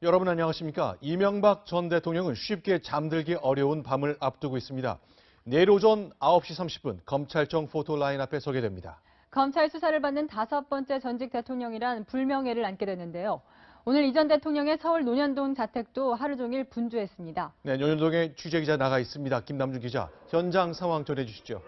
여러분 안녕하십니까? 이명박 전 대통령은 쉽게 잠들기 어려운 밤을 앞두고 있습니다. 내일 오전 9시 30분 검찰청 포토라인 앞에 서게 됩니다. 검찰 수사를 받는 5번째 전직 대통령이란 불명예를 안게 되는데요. 오늘 이 전 대통령의 서울 논현동 자택도 하루 종일 분주했습니다. 네, 논현동에 취재기자 나가 있습니다. 김남준 기자, 현장 상황 전해주시죠.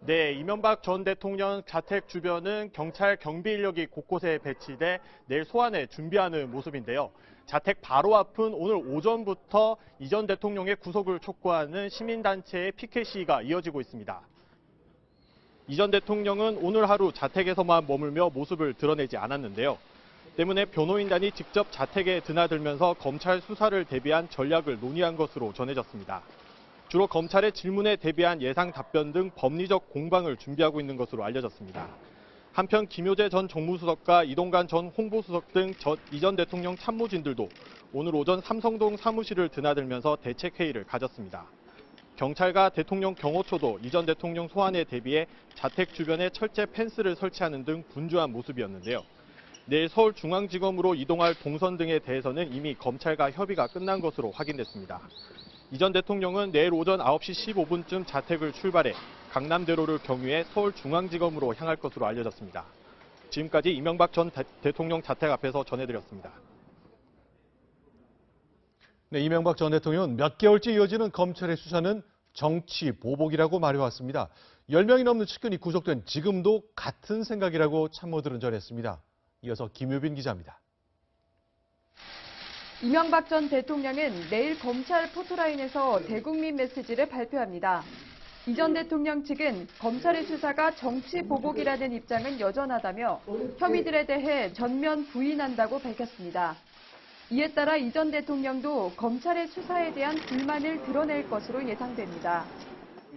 네, 이명박 전 대통령 자택 주변은 경찰 경비 인력이 곳곳에 배치돼 내일 소환을 준비하는 모습인데요. 자택 바로 앞은 오늘 오전부터 이 전 대통령의 구속을 촉구하는 시민단체의 피켓 시위가 이어지고 있습니다. 이 전 대통령은 오늘 하루 자택에서만 머물며 모습을 드러내지 않았는데요. 때문에 변호인단이 직접 자택에 드나들면서 검찰 수사를 대비한 전략을 논의한 것으로 전해졌습니다. 주로 검찰의 질문에 대비한 예상 답변 등 법리적 공방을 준비하고 있는 것으로 알려졌습니다. 한편 김효재 전 정무수석과 이동관 전 홍보수석 등 이 전 대통령 참모진들도 오늘 오전 삼성동 사무실을 드나들면서 대책회의를 가졌습니다. 경찰과 대통령 경호처도 이 전 대통령 소환에 대비해 자택 주변에 철제 펜스를 설치하는 등 분주한 모습이었는데요. 내일 서울중앙지검으로 이동할 동선 등에 대해서는 이미 검찰과 협의가 끝난 것으로 확인됐습니다. 이 전 대통령은 내일 오전 9시 15분쯤 자택을 출발해 강남대로를 경유해 서울중앙지검으로 향할 것으로 알려졌습니다. 지금까지 이명박 전 대통령 자택 앞에서 전해드렸습니다. 네, 이명박 전 대통령은 몇 개월째 이어지는 검찰의 수사는 정치 보복이라고 말해왔습니다. 10명이 넘는 측근이 구속된 지금도 같은 생각이라고 참모들은 전했습니다. 이어서 김유빈 기자입니다. 이명박 전 대통령은 내일 검찰 포토라인에서 대국민 메시지를 발표합니다. 이 전 대통령 측은 검찰의 수사가 정치 보복이라는 입장은 여전하다며 혐의들에 대해 전면 부인한다고 밝혔습니다. 이에 따라 이 전 대통령도 검찰의 수사에 대한 불만을 드러낼 것으로 예상됩니다.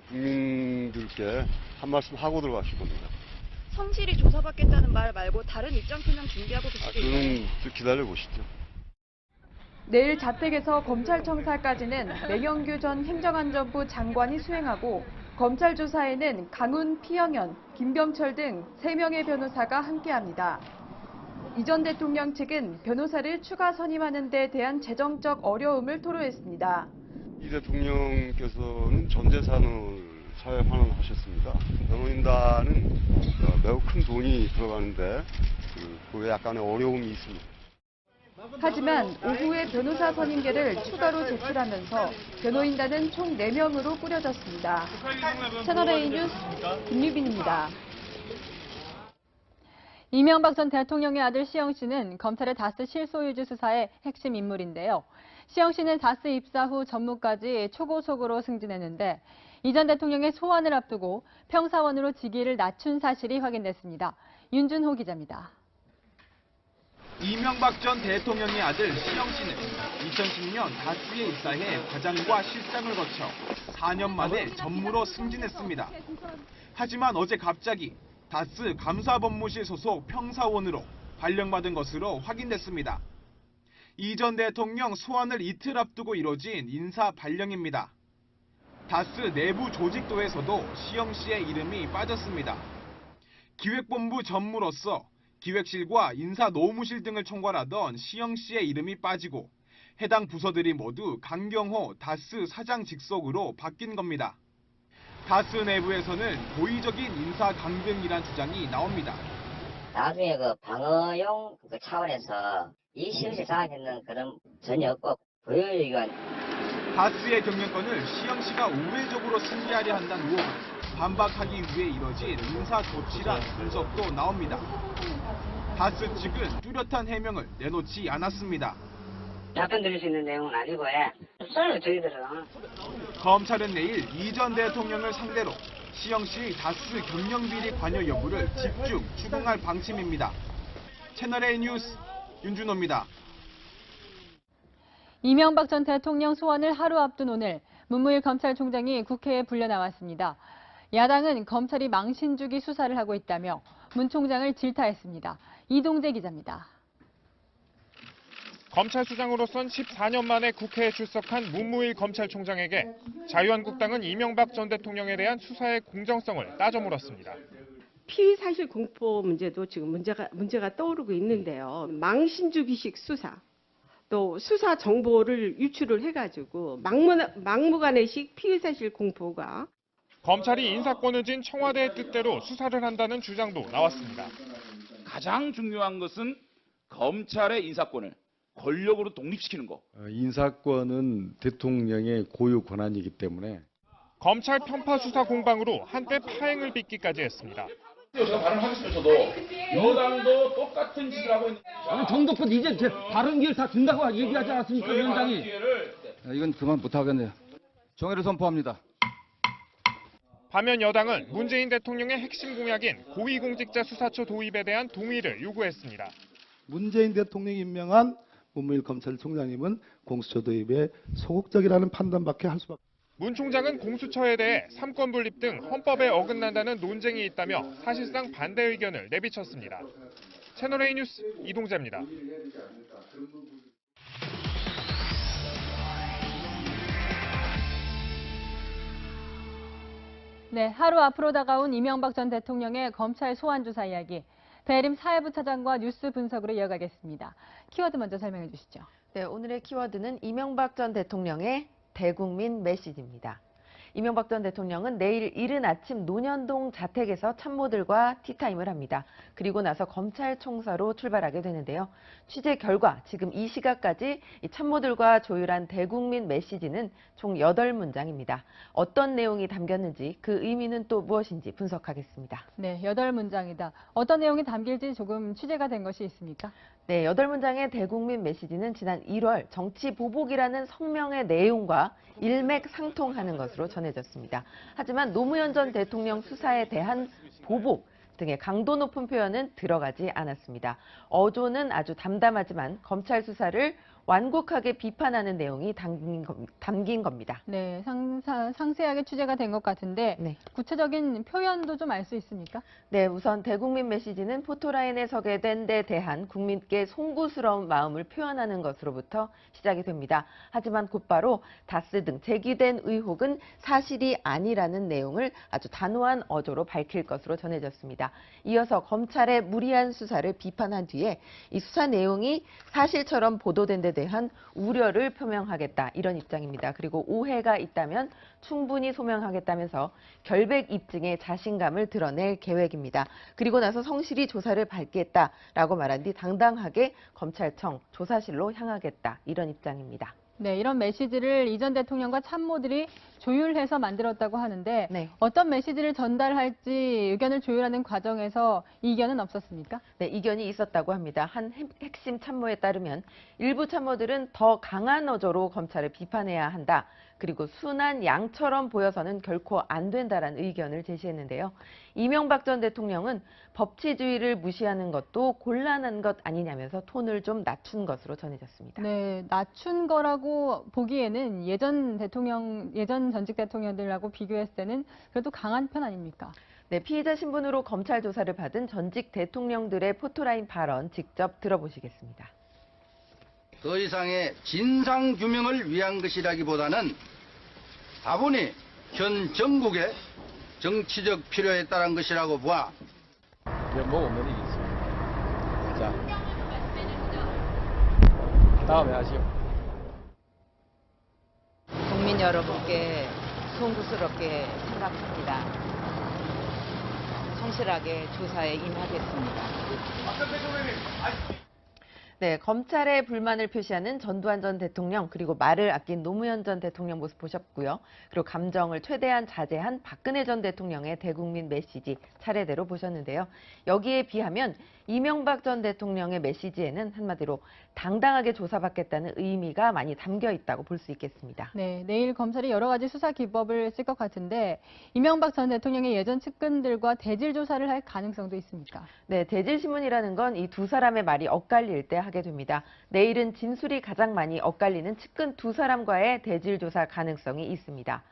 국민들께 한 말씀 하고 들어가실 겁니다. 성실히 조사받겠다는 말 말고 다른 입장 표명 준비하고 계시죠? 저는 좀 기다려보시죠. 내일 자택에서 검찰청사까지는 매경규 전 행정안전부 장관이 수행하고 검찰 조사에는 강훈, 피영현, 김병철 등 3명의 변호사가 함께합니다. 이 전 대통령 측은 변호사를 추가 선임하는 데 대한 재정적 어려움을 토로했습니다. 이 대통령께서는 전 재산을 사회 환원하셨습니다. 변호인단은 매우 큰 돈이 들어가는데 그에 약간의 어려움이 있습니다. 하지만 오후에 변호사 선임계를 추가로 제출하면서 변호인단은 총 4명으로 꾸려졌습니다. 채널A 뉴스 김유빈입니다. 이명박 전 대통령의 아들 시영 씨는 검찰의 다스 실소유주 수사의 핵심 인물인데요. 시영 씨는 다스 입사 후 전무까지 초고속으로 승진했는데 이 전 대통령의 소환을 앞두고 평사원으로 직위를 낮춘 사실이 확인됐습니다. 윤준호 기자입니다. 이명박 전 대통령의 아들 시영 씨는 2010년 다스에 입사해 과장과 실장을 거쳐 4년 만에 전무로 승진했습니다. 하지만 어제 갑자기 다스 감사법무실 소속 평사원으로 발령받은 것으로 확인됐습니다. 이 전 대통령 소환을 이틀 앞두고 이뤄진 인사 발령입니다. 다스 내부 조직도에서도 시영 씨의 이름이 빠졌습니다. 기획본부 전무로서 기획실과 인사노무실 등을 총괄하던 시영 씨의 이름이 빠지고 해당 부서들이 모두 강경호 다스 사장 직속으로 바뀐 겁니다. 다스 내부에서는 고의적인 인사 강등이란 주장이 나옵니다. 나중에 방어용 차원에서 이 시영 씨 장악했는 그런 전혀 없고 고효유관. 다스의 경영권을 시영 씨가 우회적으로 승계하려 한다는 의혹을 반박하기 위해 이뤄진 인사 조치란 분석도 나옵니다. 다스 측은 뚜렷한 해명을 내놓지 않았습니다. 답변 드릴 수 있는 내용은 아니고 없어요 저희들은. 검찰은 내일 이 전 대통령을 상대로 시영 씨의 다스 경영비리 관여 여부를 집중 추궁할 방침입니다. 채널A 뉴스 윤준호입니다. 이명박 전 대통령 소환을 하루 앞둔 오늘 문무일 검찰총장이 국회에 불려 나왔습니다. 야당은 검찰이 망신주기 수사를 하고 있다며 문 총장을 질타했습니다. 이동재 기자입니다. 검찰수장으로선 14년 만에 국회에 출석한 문무일 검찰총장에게 자유한국당은 이명박 전 대통령에 대한 수사의 공정성을 따져 물었습니다. 피의 사실 공포 문제도 지금 문제가 떠오르고 있는데요. 망신주기식 수사, 또 수사 정보를 유출을 해가지고 막무가내식 피의 사실 공포가 검찰이 인사권을 쥔 청와대의 뜻대로 수사를 한다는 주장도 나왔습니다. 가장 중요한 것은 검찰의 인사권을 권력으로 독립시키는 거. 인사권은 대통령의 고유 권한이기 때문에 검찰 편파 수사 공방으로 한때 파행을 빚기까지 했습니다. 제가 발언하면서도 여당도 똑같은 짓을 하고 있는. 정도껏 이제 발언 기회를 다 준다고 얘기하지 않았습니까, 위원장이? 이건 그만 못하겠네요. 정의를 선포합니다. 반면 여당은 문재인 대통령의 핵심 공약인 고위공직자 수사처 도입에 대한 동의를 요구했습니다. 문재인 대통령이 임명한 문무일 검찰총장님은 공수처 도입에 소극적이라는 판단밖에 할 수밖에. 문 총장은 공수처에 대해 삼권 분립 등 헌법에 어긋난다는 논쟁이 있다며 사실상 반대 의견을 내비쳤습니다. 채널A 뉴스 이동재입니다. 네, 하루 앞으로 다가온 이명박 전 대통령의 검찰 소환 조사 이야기. 배림 사회부 차장과 뉴스 분석으로 이어가겠습니다. 키워드 먼저 설명해 주시죠. 네, 오늘의 키워드는 이명박 전 대통령의 대국민 메시지입니다. 이명박 전 대통령은 내일 이른 아침 논현동 자택에서 참모들과 티타임을 합니다. 그리고 나서 검찰총사로 출발하게 되는데요. 취재 결과 지금 이 시각까지 이 참모들과 조율한 대국민 메시지는 총 8문장입니다. 어떤 내용이 담겼는지 그 의미는 또 무엇인지 분석하겠습니다. 네, 8문장이다. 어떤 내용이 담길지 조금 취재가 된 것이 있습니까? 네, 8문장의 대국민 메시지는 지난 1월 정치 보복이라는 성명의 내용과 일맥상통하는 것으로 전해졌습니다. 하지만 노무현 전 대통령 수사에 대한 보복 등의 강도 높은 표현은 들어가지 않았습니다. 어조는 아주 담담하지만 검찰 수사를 완곡하게 비판하는 내용이 담긴 겁니다. 네, 상세하게 취재가 된 것 같은데 네. 구체적인 표현도 좀 알 수 있습니까? 네, 우선 대국민 메시지는 포토라인에 서게 된 데 대한 국민께 송구스러운 마음을 표현하는 것으로부터 시작이 됩니다. 하지만 곧바로 다스 등 제기된 의혹은 사실이 아니라는 내용을 아주 단호한 어조로 밝힐 것으로 전해졌습니다. 이어서 검찰의 무리한 수사를 비판한 뒤에 이 수사 내용이 사실처럼 보도된 데 대한 우려를 표명하겠다 이런 입장입니다. 그리고 오해가 있다면 충분히 소명하겠다면서 결백 입증에 자신감을 드러낼 계획입니다. 그리고 나서 성실히 조사를 받겠다라고 말한 뒤 당당하게 검찰청 조사실로 향하겠다 이런 입장입니다. 네, 이런 메시지를 이 전 대통령과 참모들이 조율해서 만들었다고 하는데 네. 어떤 메시지를 전달할지 의견을 조율하는 과정에서 이견은 없었습니까? 네, 이견이 있었다고 합니다. 한 핵심 참모에 따르면 일부 참모들은 더 강한 어조로 검찰을 비판해야 한다. 그리고 순한 양처럼 보여서는 결코 안 된다라는 의견을 제시했는데요. 이명박 전 대통령은 법치주의를 무시하는 것도 곤란한 것 아니냐면서 톤을 좀 낮춘 것으로 전해졌습니다. 네, 낮춘 거라고 보기에는 예전 전직 대통령들하고 비교했을 때는 그래도 강한 편 아닙니까? 네, 피해자 신분으로 검찰 조사를 받은 전직 대통령들의 포토라인 발언 직접 들어보시겠습니다. 더 이상의 진상규명을 위한 것이라기보다는 다분히 현 정국의 정치적 필요에 따른 것이라고 봐. 면목 없는 일이 있습니다. 자, 다음에 하시오. 국민 여러분께 송구스럽게 생각합니다. 성실하게 조사에 임하겠습니다. 네, 검찰의 불만을 표시하는 전두환 전 대통령 그리고 말을 아낀 노무현 전 대통령 모습 보셨고요. 그리고 감정을 최대한 자제한 박근혜 전 대통령의 대국민 메시지 차례대로 보셨는데요. 여기에 비하면 이명박 전 대통령의 메시지에는 한마디로 당당하게 조사받겠다는 의미가 많이 담겨 있다고 볼 수 있겠습니다. 네, 내일 검찰이 여러 가지 수사 기법을 쓸 것 같은데 이명박 전 대통령의 예전 측근들과 대질 조사를 할 가능성도 있습니까? 네, 대질신문이라는 건 이 두 사람의 말이 엇갈릴 때 하게 됩니다. 내일은 진술이 가장 많이 엇갈리는 측근 두 사람과의 대질 조사 가능성이 있습니다.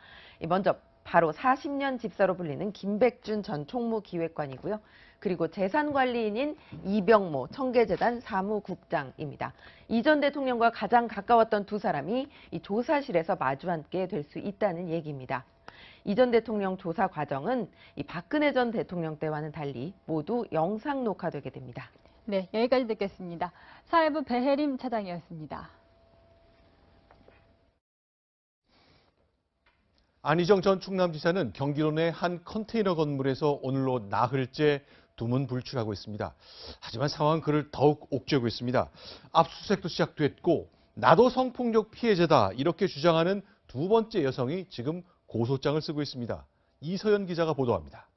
먼저 바로 40년 집사로 불리는 김백준 전 총무기획관이고요. 그리고 재산관리인인 이병모 청계재단 사무국장입니다. 이 전 대통령과 가장 가까웠던 두 사람이 이 조사실에서 마주 앉게 될 수 있다는 얘기입니다. 이 전 대통령 조사 과정은 이 박근혜 전 대통령 때와는 달리 모두 영상 녹화되게 됩니다. 네, 여기까지 듣겠습니다. 사회부 배혜림 차장이었습니다. 안희정 전 충남지사는 경기도 내 한 컨테이너 건물에서 오늘로 나흘째 두문불출하고 있습니다. 하지만 상황은 그를 더욱 옥죄고 있습니다. 압수수색도 시작됐고 나도 성폭력 피해자다 이렇게 주장하는 두 번째 여성이 지금 고소장을 쓰고 있습니다. 이서연 기자가 보도합니다.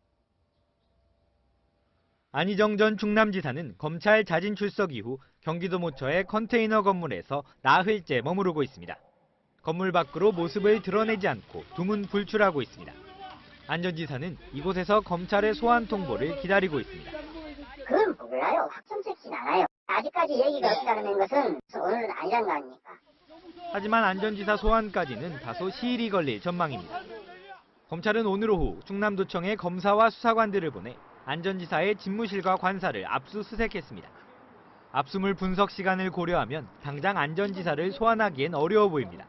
안희정 전 충남지사는 검찰 자진 출석 이후 경기도 모처의 컨테이너 건물에서 나흘째 머무르고 있습니다. 건물 밖으로 모습을 드러내지 않고 두문불출하고 있습니다. 안 전 지사는 이곳에서 검찰의 소환 통보를 기다리고 있습니다. 그건 몰라요. 확정적이진 않아요. 아직까지 얘기가 없다는 것은 오늘은 아니란 거 아닙니까? 하지만 안 전 지사 소환까지는 다소 시일이 걸릴 전망입니다. 검찰은 오늘 오후 충남도청에 검사와 수사관들을 보내 안 전 지사의 집무실과 관사를 압수수색했습니다. 압수물 분석 시간을 고려하면 당장 안 전 지사를 소환하기엔 어려워 보입니다.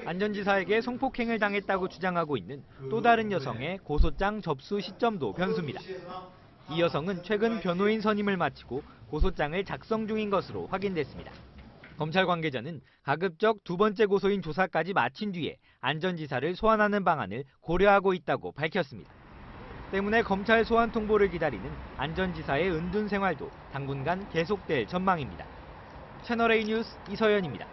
안 전 지사에게 성폭행을 당했다고 주장하고 있는 또 다른 여성의 고소장 접수 시점도 변수입니다. 이 여성은 최근 변호인 선임을 마치고 고소장을 작성 중인 것으로 확인됐습니다. 검찰 관계자는 가급적 두 번째 고소인 조사까지 마친 뒤에 안 전 지사를 소환하는 방안을 고려하고 있다고 밝혔습니다. 때문에 검찰 소환 통보를 기다리는 안 전 지사의 은둔 생활도 당분간 계속될 전망입니다. 채널A 뉴스 이서연입니다.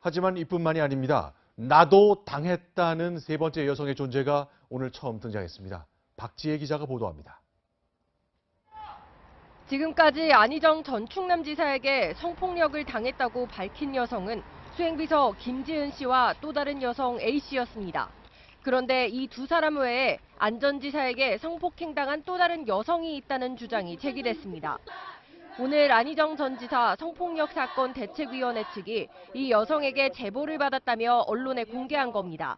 하지만 이뿐만이 아닙니다. 나도 당했다는 세 번째 여성의 존재가 오늘 처음 등장했습니다. 박지혜 기자가 보도합니다. 지금까지 안희정 전 충남지사에게 성폭력을 당했다고 밝힌 여성은 수행비서 김지은 씨와 또 다른 여성 A 씨였습니다. 그런데 이 두 사람 외에 안 전 지사에게 성폭행당한 또 다른 여성이 있다는 주장이 제기됐습니다. 오늘 안희정 전 지사 성폭력 사건 대책위원회 측이 이 여성에게 제보를 받았다며 언론에 공개한 겁니다.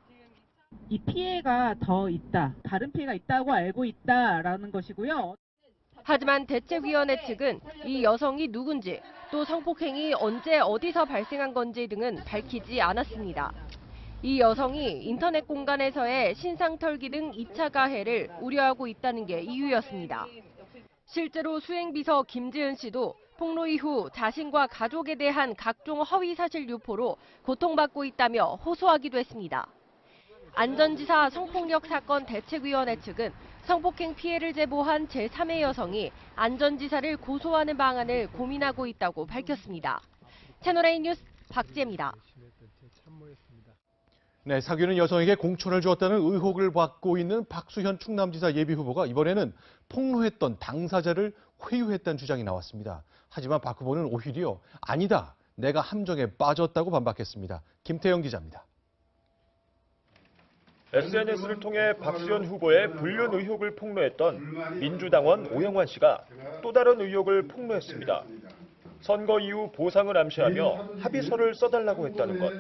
이 피해가 더 있다, 다른 피해가 있다고 알고 있다라는 것이고요. 하지만 대책위원회 측은 이 여성이 누군지 또 성폭행이 언제 어디서 발생한 건지 등은 밝히지 않았습니다. 이 여성이 인터넷 공간에서의 신상 털기 등 2차 가해를 우려하고 있다는 게 이유였습니다. 실제로 수행비서 김지은 씨도 폭로 이후 자신과 가족에 대한 각종 허위 사실 유포로 고통받고 있다며 호소하기도 했습니다. 안 전 지사 성폭력 사건 대책위원회 측은 성폭행 피해를 제보한 제3의 여성이 안 전 지사를 고소하는 방안을 고민하고 있다고 밝혔습니다. 채널A 뉴스 박지혜입니다. 네, 사귀는 여성에게 공천을 주었다는 의혹을 받고 있는 박수현 충남지사 예비후보가 이번에는 폭로했던 당사자를 회유했다는 주장이 나왔습니다. 하지만 박 후보는 오히려 아니다, 내가 함정에 빠졌다고 반박했습니다. 김태영 기자입니다. SNS를 통해 박수현 후보의 불륜 의혹을 폭로했던 민주당원 오영환 씨가 또 다른 의혹을 폭로했습니다. 선거 이후 보상을 암시하며 합의서를 써달라고 했다는 것.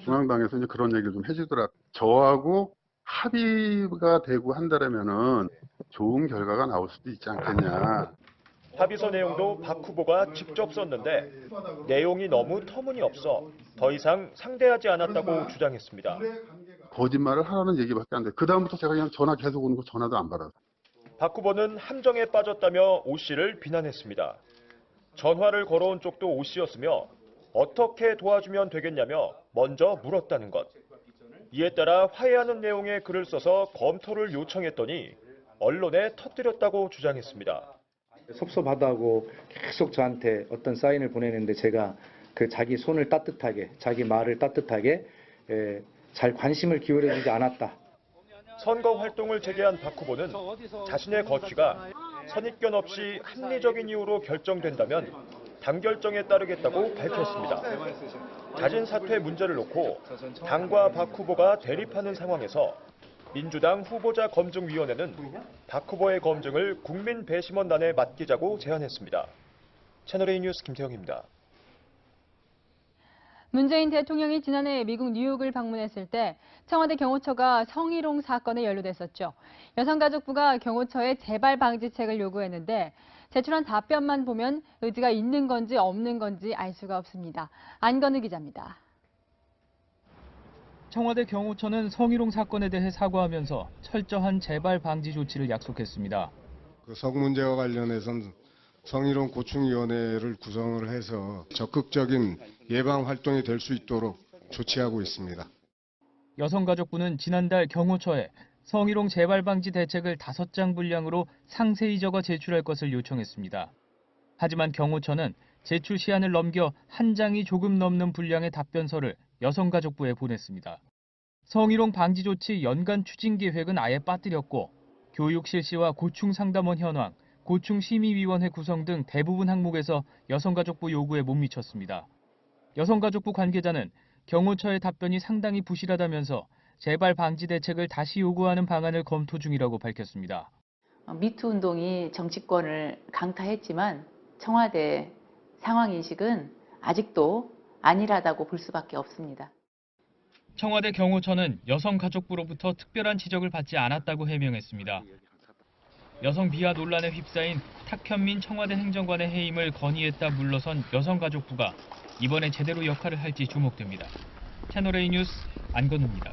중앙당에서 이제 그런 얘기를 좀 해주더라. 저하고 합의가 되고 한다면은 좋은 결과가 나올 수도 있지 않겠냐. 합의서 내용도 박 후보가 직접 썼는데 내용이 너무 터무니없어 더 이상 상대하지 않았다고 주장했습니다. 거짓말을 하라는 얘기밖에 안 돼. 그다음부터 제가 그냥 전화 계속 오는 거 전화도 안 받아. 박 후보는 함정에 빠졌다며 오 씨를 비난했습니다. 전화를 걸어온 쪽도 오 씨였으며 어떻게 도와주면 되겠냐며 먼저 물었다는 것. 이에 따라 화해하는 내용의 글을 써서 검토를 요청했더니 언론에 터뜨렸다고 주장했습니다. 섭섭하다고 계속 저한테 어떤 사인을 보내는데 제가 그 자기 손을 따뜻하게, 자기 말을 따뜻하게 잘 관심을 기울여주지 않았다. 선거 활동을 재개한 박 후보는 자신의 거취가 선입견 없이 합리적인 이유로 결정된다면 당 결정에 따르겠다고 밝혔습니다. 자진 사퇴 문제를 놓고 당과 박 후보가 대립하는 상황에서 민주당 후보자 검증위원회는 박 후보의 검증을 국민배심원단에 맡기자고 제안했습니다. 채널A 뉴스 김태형입니다. 문재인 대통령이 지난해 미국 뉴욕을 방문했을 때 청와대 경호처가 성희롱 사건에 연루됐었죠. 여성가족부가 경호처에 재발 방지책을 요구했는데 제출한 답변만 보면 의지가 있는 건지 없는 건지 알 수가 없습니다. 안건우 기자입니다. 청와대 경호처는 성희롱 사건에 대해 사과하면서 철저한 재발 방지 조치를 약속했습니다. 그 성 문제와 관련해서는 성희롱 고충위원회를 구성을 해서 적극적인 예방 활동이 될 수 있도록 조치하고 있습니다. 여성가족부는 지난달 경호처에 성희롱 재발 방지 대책을 5장 분량으로 상세히 적어 제출할 것을 요청했습니다. 하지만 경호처는 제출 시한을 넘겨 한 장이 조금 넘는 분량의 답변서를 여성가족부에 보냈습니다. 성희롱 방지 조치 연간 추진 계획은 아예 빠뜨렸고 교육 실시와 고충 상담원 현황, 고충 심의위원회 구성 등 대부분 항목에서 여성가족부 요구에 못 미쳤습니다. 여성가족부 관계자는 경호처의 답변이 상당히 부실하다면서 재발 방지 대책을 다시 요구하는 방안을 검토 중이라고 밝혔습니다. 미투 운동이 정치권을 강타했지만 청와대 상황인식은 아직도 안일하다고 볼 수밖에 없습니다. 청와대 경호처는 여성가족부로부터 특별한 지적을 받지 않았다고 해명했습니다. 여성 비하 논란에 휩싸인 탁현민 청와대 행정관의 해임을 건의했다 물러선 여성가족부가 이번에 제대로 역할을 할지 주목됩니다. 채널A 뉴스 안건우입니다.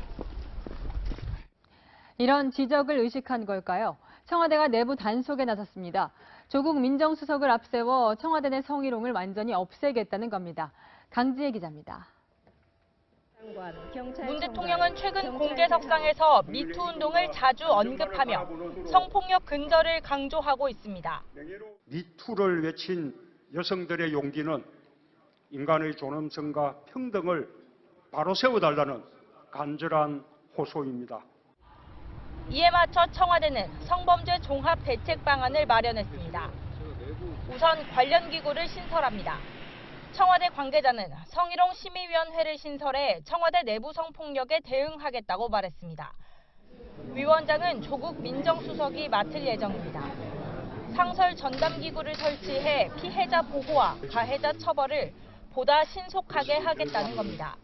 이런 지적을 의식한 걸까요? 청와대가 내부 단속에 나섰습니다. 조국 민정수석을 앞세워 청와대 내 성희롱을 완전히 없애겠다는 겁니다. 강지혜 기자입니다. 문 대통령은 최근 공개석상에서 미투 운동을 자주 언급하며 성폭력 근절을 강조하고 있습니다. 미투를 외친 여성들의 용기는 인간의 존엄성과 평등을 바로 세워달라는 간절한 호소입니다. 이에 맞춰 청와대는 성범죄 종합 대책 방안을 마련했습니다. 우선 관련 기구를 신설합니다. 청와대 관계자는 성희롱 심의위원회를 신설해 청와대 내부 성폭력에 대응하겠다고 말했습니다. 위원장은 조국 민정수석이 맡을 예정입니다. 상설 전담기구를 설치해 피해자 보호와 가해자 처벌을 보다 신속하게 하겠다는 겁니다.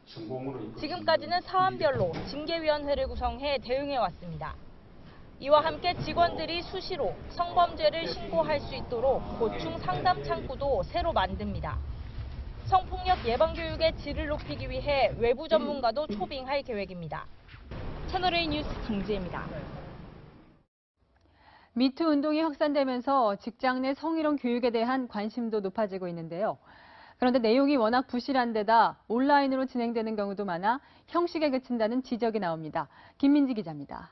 지금까지는 사안별로 징계위원회를 구성해 대응해왔습니다. 이와 함께 직원들이 수시로 성범죄를 신고할 수 있도록 고충 상담 창구도 새로 만듭니다. 성폭력 예방 교육의 질을 높이기 위해 외부 전문가도 초빙할 계획입니다. 채널A 뉴스 강지혜입니다. 미투 운동이 확산되면서 직장 내 성희롱 교육에 대한 관심도 높아지고 있는데요. 그런데 내용이 워낙 부실한 데다 온라인으로 진행되는 경우도 많아 형식에 그친다는 지적이 나옵니다. 김민지 기자입니다.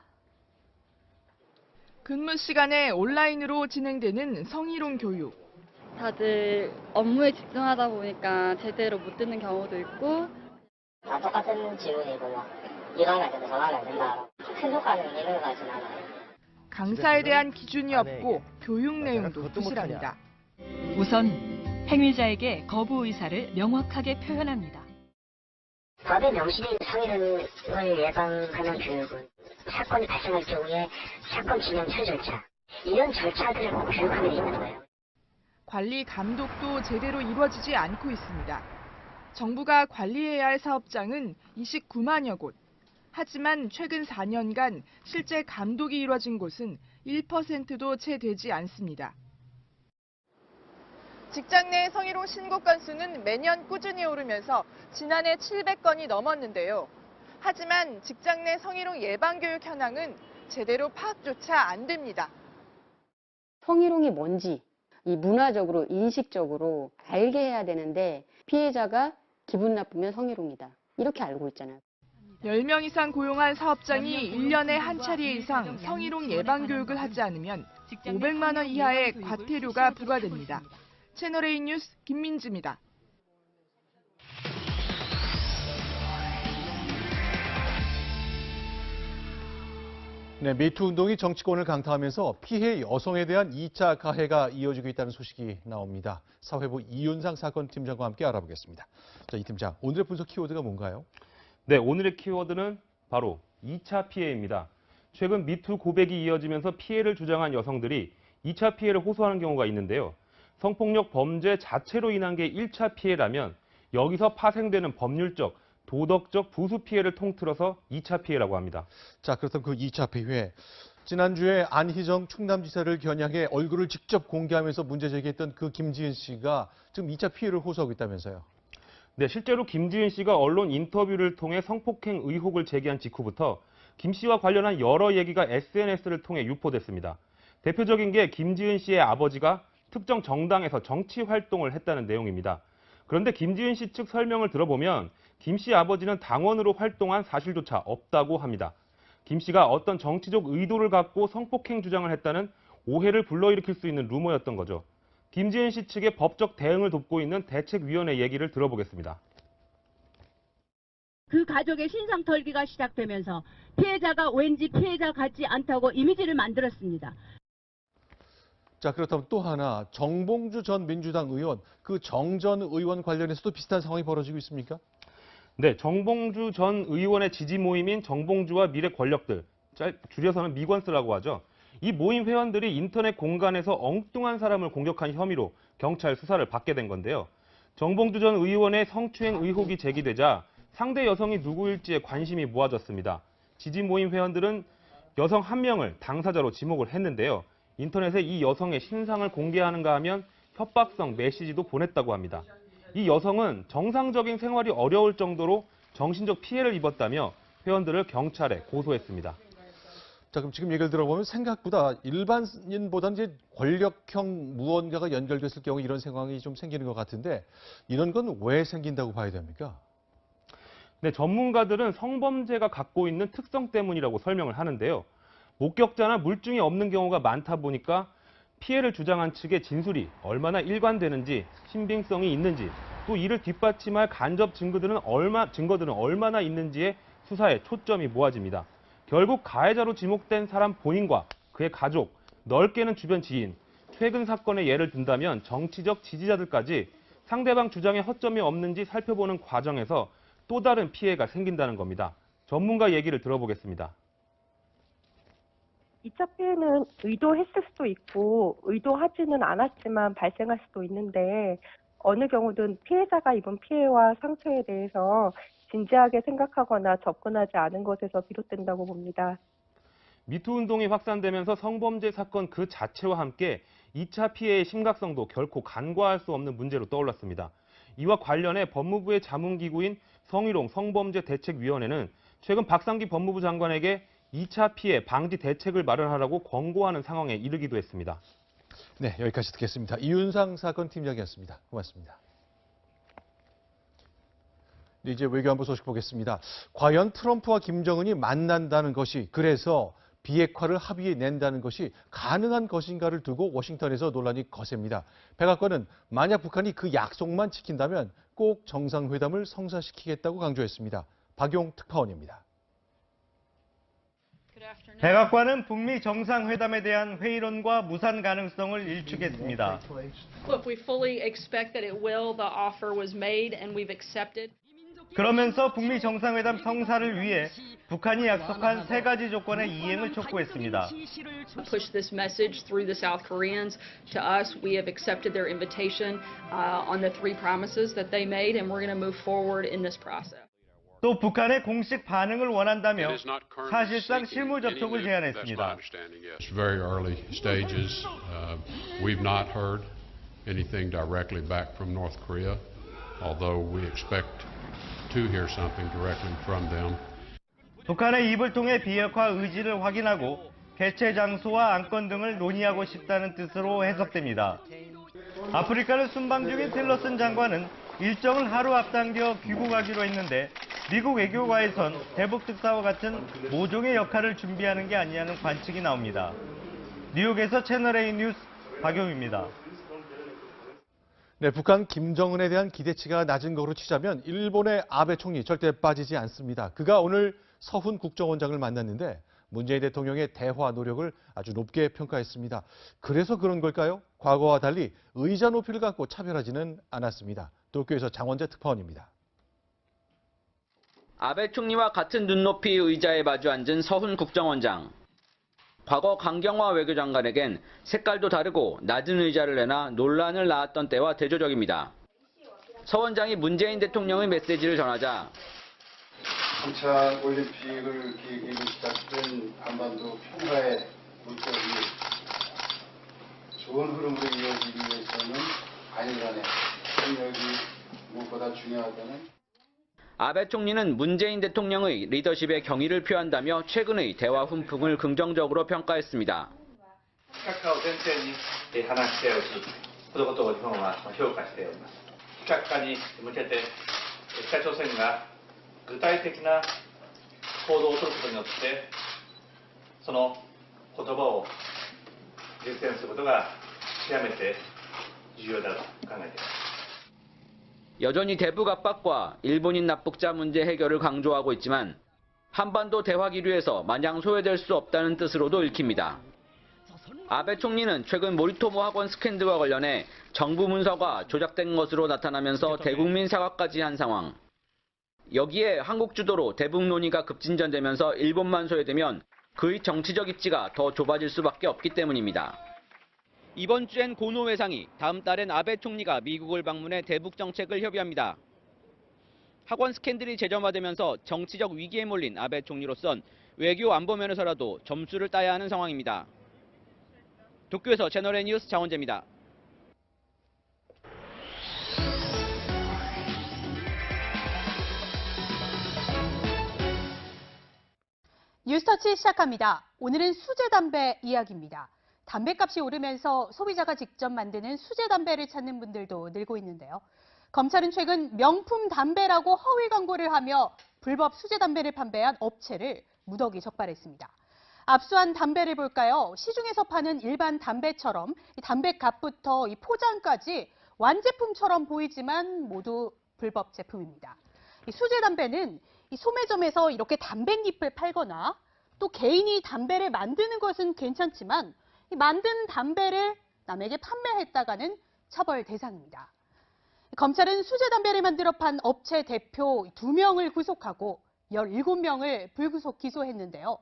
근무 시간에 온라인으로 진행되는 성희롱 교육. 다들 업무에 집중하다 보니까 제대로 못 듣는 경우도 있고 다 똑같은 질문이고 이러면 안 된다, 저러면 안 된다. 큰 효과는 이런 거 같진 않아요. 강사에 대한 기준이 없고 교육 내용도 부실합니다. 우선 행위자에게 거부 의사를 명확하게 표현합니다. 법에 명시된 성희롱을 예방하는 교육은 사건이 발생할 경우에 사건 진행 처리 절차, 이런 절차들을 꼭 교육하게 돼 있는 거예요. 관리 감독도 제대로 이루어지지 않고 있습니다. 정부가 관리해야 할 사업장은 29만여 곳. 하지만 최근 4년간 실제 감독이 이루어진 곳은 1%도 채 되지 않습니다. 직장 내 성희롱 신고 건수는 매년 꾸준히 오르면서 지난해 700건이 넘었는데요. 하지만 직장 내 성희롱 예방 교육 현황은 제대로 파악조차 안 됩니다. 성희롱이 뭔지 이 문화적으로 인식적으로 알게 해야 되는데 피해자가 기분 나쁘면 성희롱이다. 이렇게 알고 있잖아요. 10명 이상 고용한 사업장이 1년에 한 차례 이상 성희롱 예방 교육을 하지 않으면 500만 원 이하의 과태료가 부과됩니다. 채널A 뉴스 김민지입니다. 네, 미투 운동이 정치권을 강타하면서 피해 여성에 대한 2차 가해가 이어지고 있다는 소식이 나옵니다. 사회부 이윤상 사건 팀장과 함께 알아보겠습니다. 자, 이 팀장, 오늘의 분석 키워드가 뭔가요? 네, 오늘의 키워드는 바로 2차 피해입니다. 최근 미투 고백이 이어지면서 피해를 주장한 여성들이 2차 피해를 호소하는 경우가 있는데요. 성폭력 범죄 자체로 인한 게 1차 피해라면 여기서 파생되는 법률적, 도덕적 부수 피해를 통틀어서 2차 피해라고 합니다. 자, 그렇다면 그 2차 피해. 지난주에 안희정 충남지사를 겨냥해 얼굴을 직접 공개하면서 문제 제기했던 그 김지은 씨가 지금 2차 피해를 호소하고 있다면서요. 네, 실제로 김지은 씨가 언론 인터뷰를 통해 성폭행 의혹을 제기한 직후부터 김 씨와 관련한 여러 얘기가 SNS를 통해 유포됐습니다. 대표적인 게 김지은 씨의 아버지가 특정 정당에서 정치 활동을 했다는 내용입니다. 그런데 김지은 씨 측 설명을 들어보면 김 씨 아버지는 당원으로 활동한 사실조차 없다고 합니다. 김 씨가 어떤 정치적 의도를 갖고 성폭행 주장을 했다는 오해를 불러일으킬 수 있는 루머였던 거죠. 김지은 씨 측의 법적 대응을 돕고 있는 대책위원회 얘기를 들어보겠습니다. 그 가족의 신상 털기가 시작되면서 피해자가 왠지 피해자 같지 않다고 이미지를 만들었습니다. 자, 그렇다면 또 하나 정봉주 전 민주당 의원, 그 정 전 의원 관련해서도 비슷한 상황이 벌어지고 있습니까? 네, 정봉주 전 의원의 지지 모임인 정봉주와 미래 권력들, 줄여서는 미권스라고 하죠. 이 모임 회원들이 인터넷 공간에서 엉뚱한 사람을 공격한 혐의로 경찰 수사를 받게 된 건데요. 정봉주 전 의원의 성추행 의혹이 제기되자 상대 여성이 누구일지에 관심이 모아졌습니다. 지지 모임 회원들은 여성 한 명을 당사자로 지목을 했는데요. 인터넷에 이 여성의 신상을 공개하는가 하면 협박성 메시지도 보냈다고 합니다. 이 여성은 정상적인 생활이 어려울 정도로 정신적 피해를 입었다며 회원들을 경찰에 고소했습니다. 자, 그럼 지금 얘기를 들어보면 생각보다 일반인보다는 이제 권력형 무언가가 연결됐을 경우 이런 상황이 좀 생기는 것 같은데 이런 건 왜 생긴다고 봐야 됩니까? 네, 전문가들은 성범죄가 갖고 있는 특성 때문이라고 설명을 하는데요. 목격자나 물증이 없는 경우가 많다 보니까 피해를 주장한 측의 진술이 얼마나 일관되는지, 신빙성이 있는지, 또 이를 뒷받침할 간접 증거들은 얼마나 있는지에 수사에 초점이 모아집니다. 결국 가해자로 지목된 사람 본인과 그의 가족, 넓게는 주변 지인, 최근 사건의 예를 든다면 정치적 지지자들까지 상대방 주장에 허점이 없는지 살펴보는 과정에서 또 다른 피해가 생긴다는 겁니다. 전문가 얘기를 들어보겠습니다. 2차 피해는 의도했을 수도 있고 의도하지는 않았지만 발생할 수도 있는데 어느 경우든 피해자가 입은 피해와 상처에 대해서 진지하게 생각하거나 접근하지 않은 것에서 비롯된다고 봅니다. 미투 운동이 확산되면서 성범죄 사건 그 자체와 함께 2차 피해의 심각성도 결코 간과할 수 없는 문제로 떠올랐습니다. 이와 관련해 법무부의 자문기구인 성희롱 성범죄대책위원회는 최근 박상기 법무부 장관에게 2차 피해 방지 대책을 마련하라고 권고하는 상황에 이르기도 했습니다. 네, 여기까지 듣겠습니다. 이윤상 사건 팀장이었습니다. 고맙습니다. 이제 외교안보 소식 보겠습니다. 과연 트럼프와 김정은이 만난다는 것이, 그래서 비핵화를 합의해 낸다는 것이 가능한 것인가를 두고 워싱턴에서 논란이 거셉니다. 백악관은 만약 북한이 그 약속만 지킨다면 꼭 정상회담을 성사시키겠다고 강조했습니다. 박용 특파원입니다. 백악관은 북미 정상회담에 대한 회의론과 무산 가능성을 일축했습니다. Look, we fully expect that it will. The offer was made and we've accepted. 그러면서 북미 정상회담 성사를 위해 북한이 약속한 세 가지 조건의 이행을 촉구했습니다. Push this message through the South Koreans. To us, we have accepted their invitation on the three promises that they made, and we're going to move forward in this process. 또 북한의 공식 반응을 원한다며 사실상 실무 접촉을 제안했습니다. It's very early stages. We've not heard anything directly back from North Korea, although we expect to hear something directly from them. 북한의 입을 통해 비핵화 의지를 확인하고 개최 장소와 안건 등을 논의하고 싶다는 뜻으로 해석됩니다. 아프리카를 순방 중인 틸러슨 장관은 일정을 하루 앞당겨 귀국하기로 했는데 미국 외교가에선 대북 특사와 같은 모종의 역할을 준비하는 게 아니냐는 관측이 나옵니다. 뉴욕에서 채널A 뉴스 박용입니다. 네, 북한 김정은에 대한 기대치가 낮은 것으로 치자면 일본의 아베 총리 절대 빠지지 않습니다. 그가 오늘 서훈 국정원장을 만났는데 문재인 대통령의 대화 노력을 아주 높게 평가했습니다. 그래서 그런 걸까요? 과거와 달리 의자 높이를 갖고 차별하지는 않았습니다. 도쿄에서 장원재 특파원입니다. 아베 총리와 같은 눈높이 의자에 마주 앉은 서훈 국정원장. 과거 강경화 외교장관에겐 색깔도 다르고 낮은 의자를 내놔 논란을 낳았던 때와 대조적입니다. 서 원장이 문재인 대통령의 메시지를 전하자 평창 올림픽을 계기로 시작된 한반도 평화의 목적이 좋은 흐름으로 이어지기 위해서는 한일 간의 협력이 무엇보다 무엇보다 중요하다는 아베 총리는 문재인 대통령의 리더십에 경의를 표한다며 최근의 대화 훈풍을 긍정적으로 평가했습니다. 企画化を前提に話し合いをするということを日本は評価しております。企画化に向けて北朝鮮が具体的な行動を取ることによってその言葉を実践することが極めて重要だと考えています。 여전히 대북 압박과 일본인 납북자 문제 해결을 강조하고 있지만 한반도 대화 기류에서 마냥 소외될 수 없다는 뜻으로도 읽힙니다. 아베 총리는 최근 모리토모 학원 스캔들과 관련해 정부 문서가 조작된 것으로 나타나면서 대국민 사과까지 한 상황. 여기에 한국 주도로 대북 논의가 급진전되면서 일본만 소외되면 그의 정치적 입지가 더 좁아질 수밖에 없기 때문입니다. 이번 주엔 고노 외상이 다음 달엔 아베 총리가 미국을 방문해 대북 정책을 협의합니다. 학원 스캔들이 재점화되면서 정치적 위기에 몰린 아베 총리로선 외교 안보 면에서라도 점수를 따야 하는 상황입니다. 도쿄에서 채널A 뉴스 장원재입니다. 뉴스터치 시작합니다. 오늘은 수제 담배 이야기입니다. 담배값이 오르면서 소비자가 직접 만드는 수제 담배를 찾는 분들도 늘고 있는데요. 검찰은 최근 명품 담배라고 허위 광고를 하며 불법 수제 담배를 판매한 업체를 무더기 적발했습니다. 압수한 담배를 볼까요? 시중에서 파는 일반 담배처럼 담배값부터 포장까지 완제품처럼 보이지만 모두 불법 제품입니다. 수제 담배는 소매점에서 이렇게 담뱃잎을 팔거나 또 개인이 담배를 만드는 것은 괜찮지만 만든 담배를 남에게 판매했다가는 처벌 대상입니다. 검찰은 수제 담배를 만들어 판 업체 대표 2명을 구속하고 17명을 불구속 기소했는데요.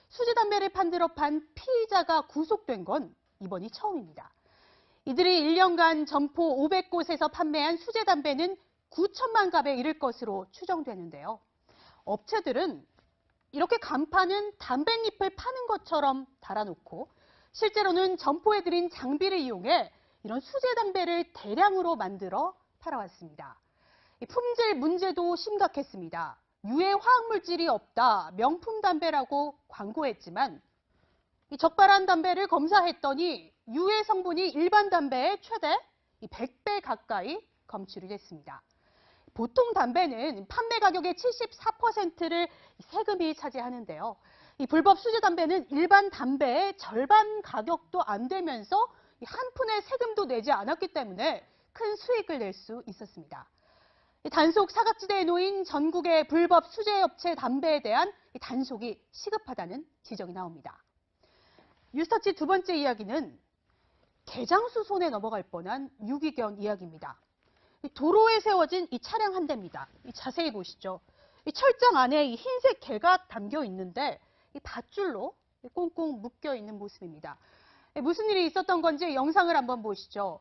수제 담배를 만들어 판 피의자가 구속된 건 이번이 처음입니다. 이들이 1년간 점포 500곳에서 판매한 수제 담배는 9천만 갑에 이를 것으로 추정되는데요. 업체들은 이렇게 간판은 담뱃잎을 파는 것처럼 달아놓고 실제로는 점포에 들인 장비를 이용해 이런 수제 담배를 대량으로 만들어 팔아왔습니다. 품질 문제도 심각했습니다. 유해 화학물질이 없다, 명품 담배라고 광고했지만 적발한 담배를 검사했더니 유해 성분이 일반 담배의 최대 100배 가까이 검출이 됐습니다. 보통 담배는 판매 가격의 74%를 세금이 차지하는데요. 이 불법 수제 담배는 일반 담배의 절반 가격도 안 되면서 한 푼의 세금도 내지 않았기 때문에 큰 수익을 낼 수 있었습니다. 단속 사각지대에 놓인 전국의 불법 수제 업체 담배에 대한 단속이 시급하다는 지적이 나옵니다. 뉴스터치 두 번째 이야기는 개장수 손에 넘어갈 뻔한 유기견 이야기입니다. 도로에 세워진 이 차량 한 대입니다. 자세히 보시죠. 이 철장 안에 이 흰색 개가 담겨 있는데 이 밧줄로 꽁꽁 묶여 있는 모습입니다. 무슨 일이 있었던 건지 영상을 한번 보시죠.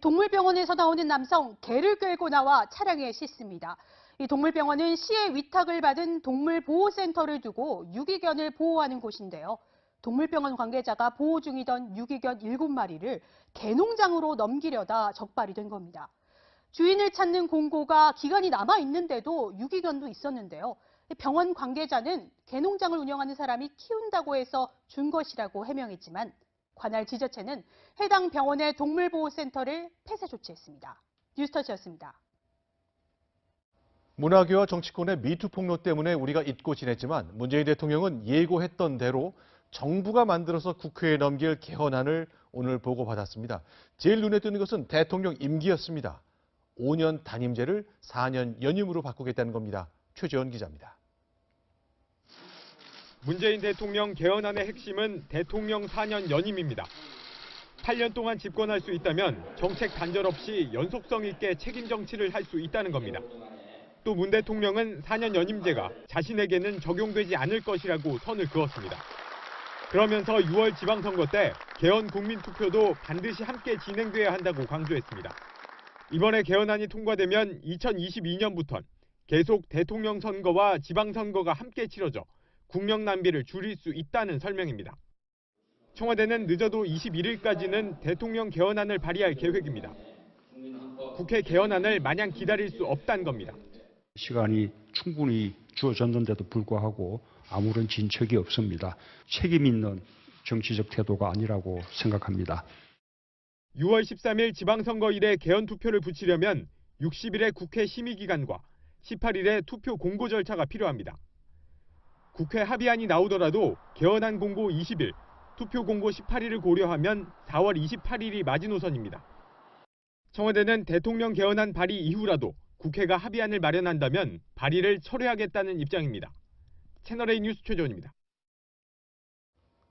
동물병원에서 나오는 남성, 개를 끌고 나와 차량에 싣습니다. 이 동물병원은 시의 위탁을 받은 동물보호센터를 두고 유기견을 보호하는 곳인데요. 동물병원 관계자가 보호 중이던 유기견 7마리를 개농장으로 넘기려다 적발이 된 겁니다. 주인을 찾는 공고가 기간이 남아있는데도 유기견도 있었는데요. 병원 관계자는 개농장을 운영하는 사람이 키운다고 해서 준 것이라고 해명했지만 관할 지자체는 해당 병원의 동물보호센터를 폐쇄 조치했습니다. 뉴스터치였습니다. 문화계와 정치권의 미투 폭로 때문에 우리가 잊고 지냈지만 문재인 대통령은 예고했던 대로 정부가 만들어서 국회에 넘길 개헌안을 오늘 보고받았습니다. 제일 눈에 띄는 것은 대통령 임기였습니다. 5년 단임제를 4년 연임으로 바꾸겠다는 겁니다. 최재원 기자입니다. 문재인 대통령 개헌안의 핵심은 대통령 4년 연임입니다. 8년 동안 집권할 수 있다면 정책 단절 없이 연속성 있게 책임 정치를 할 수 있다는 겁니다. 또 문 대통령은 4년 연임제가 자신에게는 적용되지 않을 것이라고 선을 그었습니다. 그러면서 6월 지방선거 때 개헌 국민투표도 반드시 함께 진행돼야 한다고 강조했습니다. 이번에 개헌안이 통과되면 2022년부턴 계속 대통령 선거와 지방선거가 함께 치러져 국명 낭비를 줄일 수 있다는 설명입니다. 청와대는 늦어도 21일까지는 대통령 개헌안을 발의할 계획입니다. 국회 개헌안을 마냥 기다릴 수 없다는 겁니다. 시간이 충분히 주어졌는데도 불구하고 아무런 진척이 없습니다. 책임 있는 정치적 태도가 아니라고 생각합니다. 6월 13일 지방선거일에 개헌 투표를 붙이려면 60일의 국회 심의기간과 18일의 투표 공고 절차가 필요합니다. 국회 합의안이 나오더라도 개헌안 공고 20일, 투표 공고 18일을 고려하면 4월 28일이 마지노선입니다. 청와대는 대통령 개헌안 발의 이후라도 국회가 합의안을 마련한다면 발의를 철회하겠다는 입장입니다. 채널A 뉴스 최재원입니다.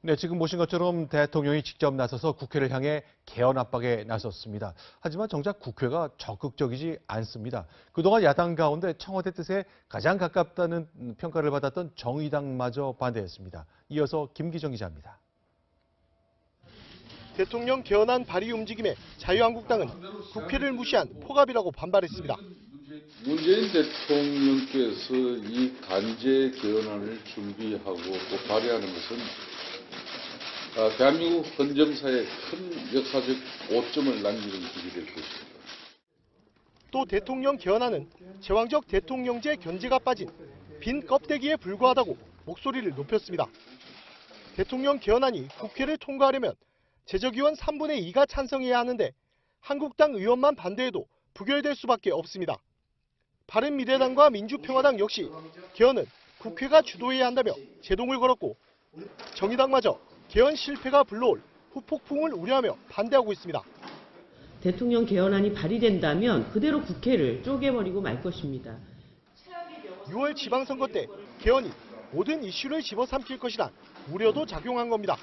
네, 지금 보신 것처럼 대통령이 직접 나서서 국회를 향해 개헌 압박에 나섰습니다. 하지만 정작 국회가 적극적이지 않습니다. 그동안 야당 가운데 청와대 뜻에 가장 가깝다는 평가를 받았던 정의당마저 반대했습니다. 이어서 김기정 기자입니다. 대통령 개헌안 발의 움직임에 자유한국당은 국회를 무시한 포갑이라고 반발했습니다. 문재인 대통령께서 이 관제 개헌안을 준비하고 또 발의하는 것은 대한민국 헌정사에 큰 역사적 오점을 남기는 일이 될 것입니다. 또 대통령 개헌안은 제왕적 대통령제 견제가 빠진 빈 껍데기에 불과하다고 목소리를 높였습니다. 대통령 개헌안이 국회를 통과하려면 제적의원 3분의 2가 찬성해야 하는데 한국당 의원만 반대해도 부결될 수밖에 없습니다. 바른미래당과 민주평화당 역시 개헌은 국회가 주도해야 한다며 제동을 걸었고 정의당마저 개헌 실패가 불러올 후폭풍을 우려하며 반대하고 있습니다. 대통령 개헌안이 발의된다면 그대로 국회를 쪼개버리고 말 것입니다. 6월 지방선거 때 개헌이 모든 이슈를 집어삼킬 것이란 우려도 작용한 겁니다.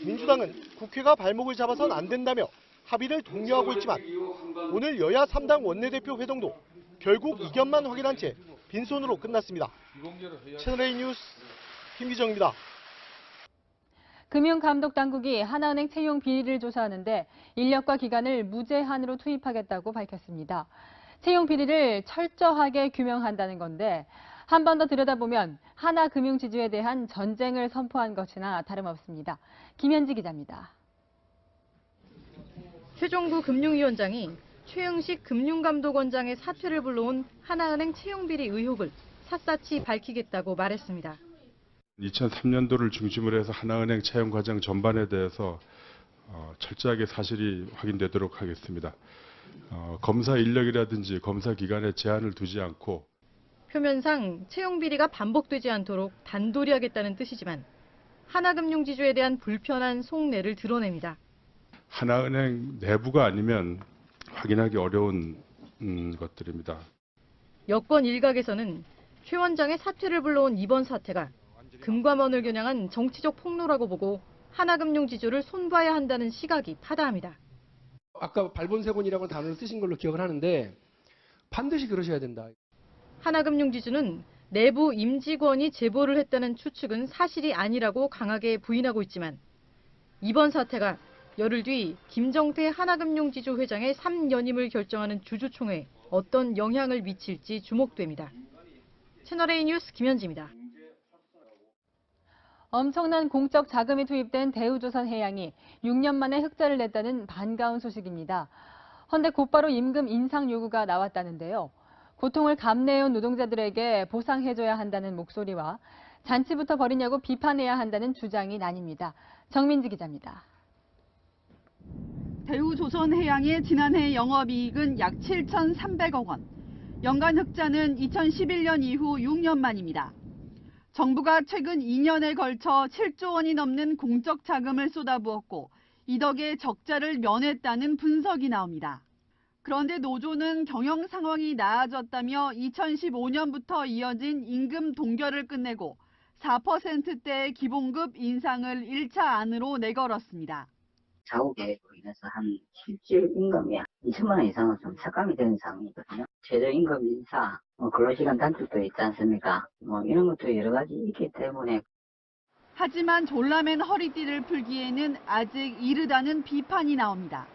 민주당은 국회가 발목을 잡아선 안 된다며 합의를 독려하고 있지만 오늘 여야 3당 원내대표 회동도 결국 이견만 확인한 채 빈손으로 끝났습니다. 채널A 뉴스 김기정입니다. 금융감독당국이 하나은행 채용 비리를 조사하는데 인력과 기간을 무제한으로 투입하겠다고 밝혔습니다. 채용 비리를 철저하게 규명한다는 건데 한 번 더 들여다보면 하나금융지주에 대한 전쟁을 선포한 것이나 다름없습니다. 김현지 기자입니다. 최종구 금융위원장이 최응식 금융감독원장의 사퇴를 불러온 하나은행 채용비리 의혹을 샅샅이 밝히겠다고 말했습니다. 2003년도를 중심으로 해서 하나은행 채용 과정 전반에 대해서 철저하게 사실이 확인되도록 하겠습니다. 검사 인력이라든지 검사 기간에 제한을 두지 않고 표면상 채용 비리가 반복되지 않도록 단도리 하겠다는 뜻이지만 하나금융지주에 대한 불편한 속내를 드러냅니다. 하나은행 내부가 아니면 확인하기 어려운 것들입니다. 여권 일각에서는 최 원장의 사퇴를 불러온 이번 사태가 금과먼을 겨냥한 정치적 폭로라고 보고 하나금융지주를 손봐야 한다는 시각이 파다합니다. 아까 발본색원이라고 단어를 쓰신 걸로 기억을 하는데 반드시 그러셔야 된다. 하나금융지주는 내부 임직원이 제보를 했다는 추측은 사실이 아니라고 강하게 부인하고 있지만 이번 사태가 열흘 뒤 김정태 하나금융지주 회장의 3연임을 결정하는 주주총회에 어떤 영향을 미칠지 주목됩니다. 채널A 뉴스 김현지입니다. 엄청난 공적 자금이 투입된 대우조선해양이 6년 만에 흑자를 냈다는 반가운 소식입니다. 헌데 곧바로 임금 인상 요구가 나왔다는데요. 고통을 감내해온 노동자들에게 보상해줘야 한다는 목소리와 잔치부터 벌이냐고 비판해야 한다는 주장이 나뉩니다. 정민지 기자입니다. 대우조선해양의 지난해 영업이익은 약 7,300억 원. 연간 흑자는 2011년 이후 6년 만입니다. 정부가 최근 2년에 걸쳐 7조 원이 넘는 공적 자금을 쏟아부었고 이 덕에 적자를 면했다는 분석이 나옵니다. 그런데 노조는 경영 상황이 나아졌다며 2015년부터 이어진 임금 동결을 끝내고 4%대의 기본급 인상을 1차 안으로 내걸었습니다. 좌우 계획으로 인해서 한 실질 임금이 2천만 원 이상은 좀 삭감이 되는 상황이거든요. 최저 임금 인사, 근로시간 단축도 있지 않습니까? 이런 것도 여러 가지 있기 때문에. 하지만 졸라맨 허리띠를 풀기에는 아직 이르다는 비판이 나옵니다.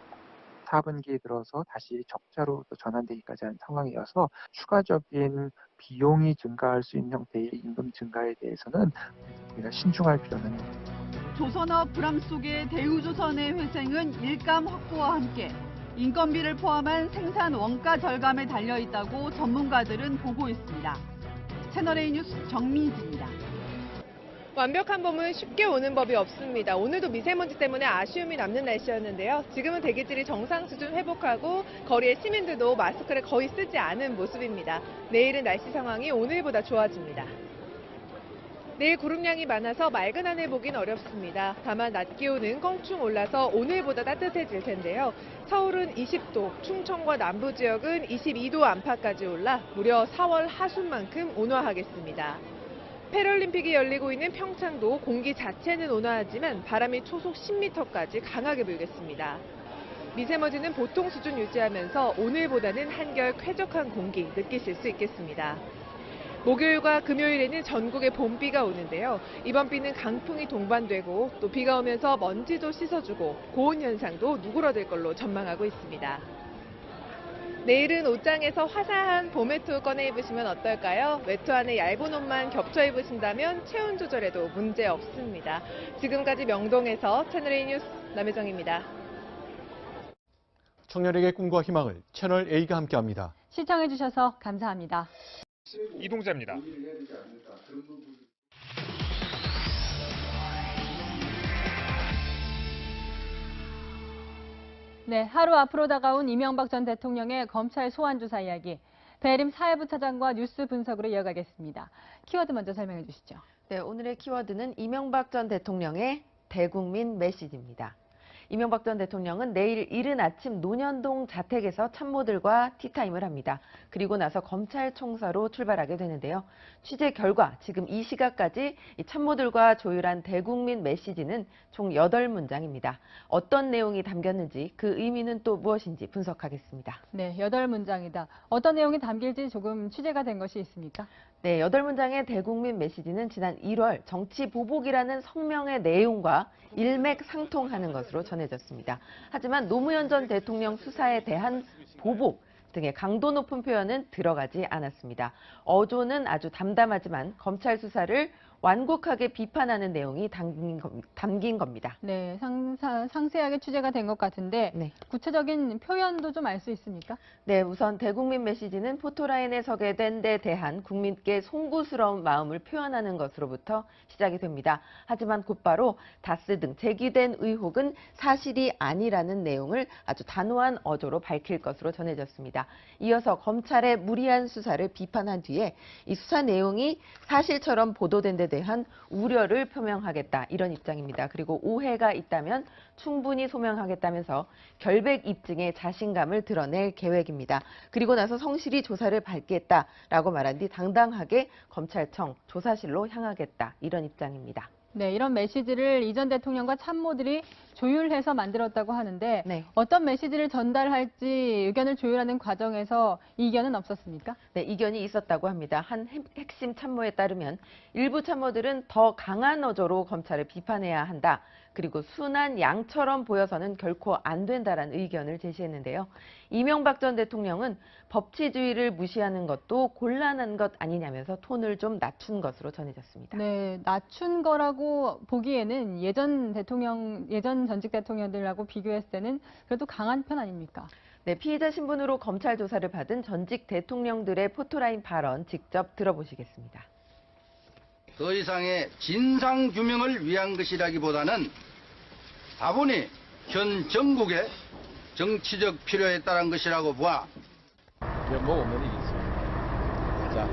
4분기에 들어서 다시 적자로 전환되기까지 한 상황이어서 추가적인 비용이 증가할 수 있는 형태의 임금 증가에 대해서는 우리가 신중할 필요는 있습니다. 조선업 불황 속의 대우조선의 회생은 일감 확보와 함께 인건비를 포함한 생산 원가 절감에 달려 있다고 전문가들은 보고 있습니다. 채널A 뉴스 정민지입니다. 완벽한 봄은 쉽게 오는 법이 없습니다. 오늘도 미세먼지 때문에 아쉬움이 남는 날씨였는데요. 지금은 대기질이 정상 수준 회복하고 거리의 시민들도 마스크를 거의 쓰지 않은 모습입니다. 내일은 날씨 상황이 오늘보다 좋아집니다. 내일 구름량이 많아서 맑은 하늘 보긴 어렵습니다. 다만 낮 기온은 껑충 올라서 오늘보다 따뜻해질 텐데요. 서울은 20도, 충청과 남부 지역은 22도 안팎까지 올라 무려 4월 하순만큼 온화하겠습니다. 패럴림픽이 열리고 있는 평창도 공기 자체는 온화하지만 바람이 초속 10m까지 강하게 불겠습니다. 미세먼지는 보통 수준 유지하면서 오늘보다는 한결 쾌적한 공기 느끼실 수 있겠습니다. 목요일과 금요일에는 전국에 봄비가 오는데요. 이번 비는 강풍이 동반되고 또 비가 오면서 먼지도 씻어주고 고온 현상도 누그러들 걸로 전망하고 있습니다. 내일은 옷장에서 화사한 봄 외투 꺼내 입으시면 어떨까요? 외투 안에 얇은 옷만 겹쳐 입으신다면 체온 조절에도 문제 없습니다. 지금까지 명동에서 채널A 뉴스 남혜정입니다. 청년에게 꿈과 희망을 채널A가 함께합니다. 시청해주셔서 감사합니다. 이동자입니다. 네, 하루 앞으로 다가온 이명박 전 대통령의 검찰 소환 조사 이야기. 배림 사회부 차장과 뉴스 분석으로 이어가겠습니다. 키워드 먼저 설명해 주시죠. 네, 오늘의 키워드는 이명박 전 대통령의 대국민 메시지입니다. 이명박 전 대통령은 내일 이른 아침 논현동 자택에서 참모들과 티타임을 합니다. 그리고 나서 검찰총사로 출발하게 되는데요. 취재 결과 지금 이 시각까지 이 참모들과 조율한 대국민 메시지는 총 8문장입니다. 어떤 내용이 담겼는지 그 의미는 또 무엇인지 분석하겠습니다. 네, 8문장이다. 어떤 내용이 담길지 조금 취재가 된 것이 있습니까? 네, 8문장의 대국민 메시지는 지난 1월 정치 보복이라는 성명의 내용과 일맥상통하는 것으로 전해졌습니다. 하지만 노무현 전 대통령 수사에 대한 보복 등의 강도 높은 표현은 들어가지 않았습니다. 어조는 아주 담담하지만 검찰 수사를 완곡하게 비판하는 내용이 담긴 겁니다. 네, 상세하게 취재가 된 것 같은데 네. 구체적인 표현도 좀 알 수 있습니까? 네, 우선 대국민 메시지는 포토라인에 서게 된 데 대한 국민께 송구스러운 마음을 표현하는 것으로부터 시작이 됩니다. 하지만 곧바로 다스 등 제기된 의혹은 사실이 아니라는 내용을 아주 단호한 어조로 밝힐 것으로 전해졌습니다. 이어서 검찰의 무리한 수사를 비판한 뒤에 이 수사 내용이 사실처럼 보도된 데 대한 우려를 표명하겠다 이런 입장입니다. 그리고 오해가 있다면 충분히 소명하겠다면서 결백 입증에 자신감을 드러낼 계획입니다. 그리고 나서 성실히 조사를 받겠다라고 말한 뒤 당당하게 검찰청 조사실로 향하겠다 이런 입장입니다. 네, 이런 메시지를 이 전 대통령과 참모들이 조율해서 만들었다고 하는데 네. 어떤 메시지를 전달할지 의견을 조율하는 과정에서 이견은 없었습니까? 네, 이견이 있었다고 합니다. 한 핵심 참모에 따르면 일부 참모들은 더 강한 어조로 검찰을 비판해야 한다. 그리고 순한 양처럼 보여서는 결코 안 된다라는 의견을 제시했는데요. 이명박 전 대통령은 법치주의를 무시하는 것도 곤란한 것 아니냐면서 톤을 좀 낮춘 것으로 전해졌습니다. 네, 낮춘 거라고 보기에는 예전 전직 대통령들하고 비교했을 때는 그래도 강한 편 아닙니까? 네, 피해자 신분으로 검찰 조사를 받은 전직 대통령들의 포토라인 발언 직접 들어보시겠습니다. 더 이상의 진상규명을 위한 것이라기보다는 다분히 현 정국의 정치적 필요에 따른 것이라고 봐. 면목 없는 일이 있습니다. 자,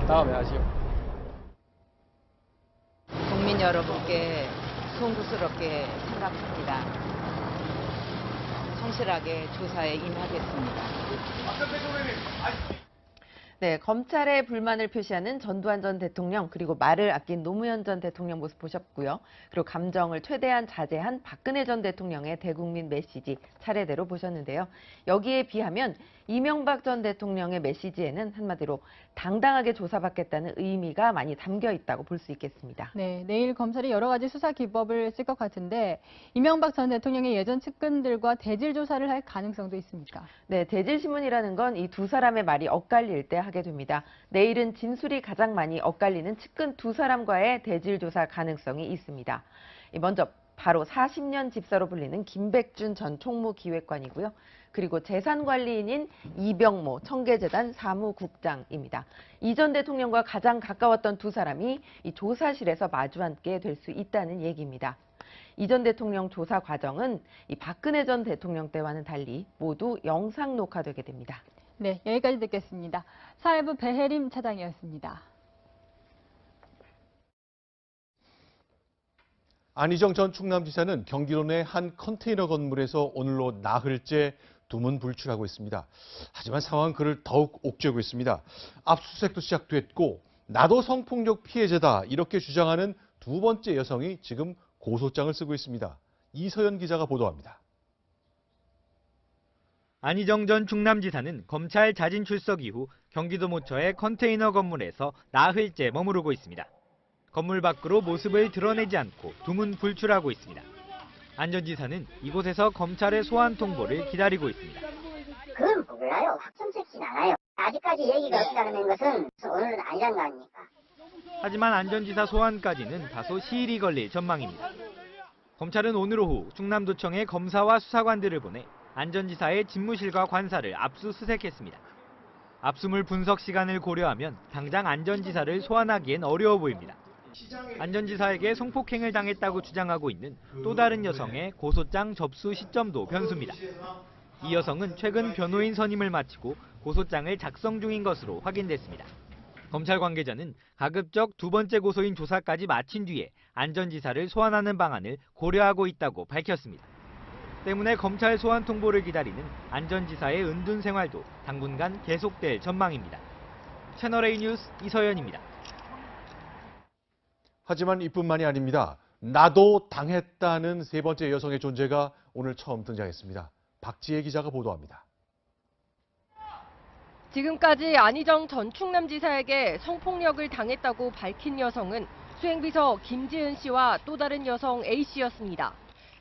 다음에 하시오. 국민 여러분께 송구스럽게 생각합니다. 성실하게 조사에 임하겠습니다. 네, 검찰의 불만을 표시하는 전두환 전 대통령 그리고 말을 아낀 노무현 전 대통령 모습 보셨고요. 그리고 감정을 최대한 자제한 박근혜 전 대통령의 대국민 메시지 차례대로 보셨는데요. 여기에 비하면 이명박 전 대통령의 메시지에는 한마디로 당당하게 조사받겠다는 의미가 많이 담겨 있다고 볼 수 있겠습니다. 네, 내일 검찰이 여러 가지 수사 기법을 쓸 것 같은데 이명박 전 대통령의 예전 측근들과 대질 조사를 할 가능성도 있습니까? 네, 대질신문이라는 건 이 두 사람의 말이 엇갈릴 때 하게 됩니다. 내일은 진술이 가장 많이 엇갈리는 측근 두 사람과의 대질 조사 가능성이 있습니다. 먼저 바로 40년 집사로 불리는 김백준 전 총무기획관이고요. 그리고 재산관리인인 이병모 청계재단 사무국장입니다. 이 전 대통령과 가장 가까웠던 두 사람이 이 조사실에서 마주 앉게 될 수 있다는 얘기입니다. 이 전 대통령 조사 과정은 이 박근혜 전 대통령 때와는 달리 모두 영상 녹화되게 됩니다. 네, 여기까지 듣겠습니다. 사회부 배혜림 차장이었습니다. 안희정 전 충남지사는 경기도 내 한 컨테이너 건물에서 오늘로 나흘째 두문불출하고 있습니다. 하지만 상황은 그를 더욱 옥죄고 있습니다. 압수수색도 시작됐고 나도 성폭력 피해자다 이렇게 주장하는 두 번째 여성이 지금 고소장을 쓰고 있습니다. 이서연 기자가 보도합니다. 안희정 전 충남지사는 검찰 자진 출석 이후 경기도 모처의 컨테이너 건물에서 나흘째 머무르고 있습니다. 건물 밖으로 모습을 드러내지 않고 두문불출하고 있습니다. 안 전 지사는 이곳에서 검찰의 소환 통보를 기다리고 있습니다. 그건 몰라요. 확정적이진 않아요. 아직까지 얘기가 없다는 것은 오늘은 아니란 거 아닙니까? 하지만 안 전 지사 소환까지는 다소 시일이 걸릴 전망입니다. 검찰은 오늘 오후 충남도청에 검사와 수사관들을 보내 안 전 지사의 집무실과 관사를 압수수색했습니다. 압수물 분석 시간을 고려하면 당장 안 전 지사를 소환하기엔 어려워 보입니다. 안 전 지사에게 성폭행을 당했다고 주장하고 있는 또 다른 여성의 고소장 접수 시점도 변수입니다. 이 여성은 최근 변호인 선임을 마치고 고소장을 작성 중인 것으로 확인됐습니다. 검찰 관계자는 가급적 두 번째 고소인 조사까지 마친 뒤에 안 전 지사를 소환하는 방안을 고려하고 있다고 밝혔습니다. 때문에 검찰 소환 통보를 기다리는 안 전 지사의 은둔 생활도 당분간 계속될 전망입니다. 채널A 뉴스 이서연입니다. 하지만 이뿐만이 아닙니다. 나도 당했다는 세 번째 여성의 존재가 오늘 처음 등장했습니다. 박지혜 기자가 보도합니다. 지금까지 안희정 전 충남지사에게 성폭력을 당했다고 밝힌 여성은 수행비서 김지은 씨와 또 다른 여성 A 씨였습니다.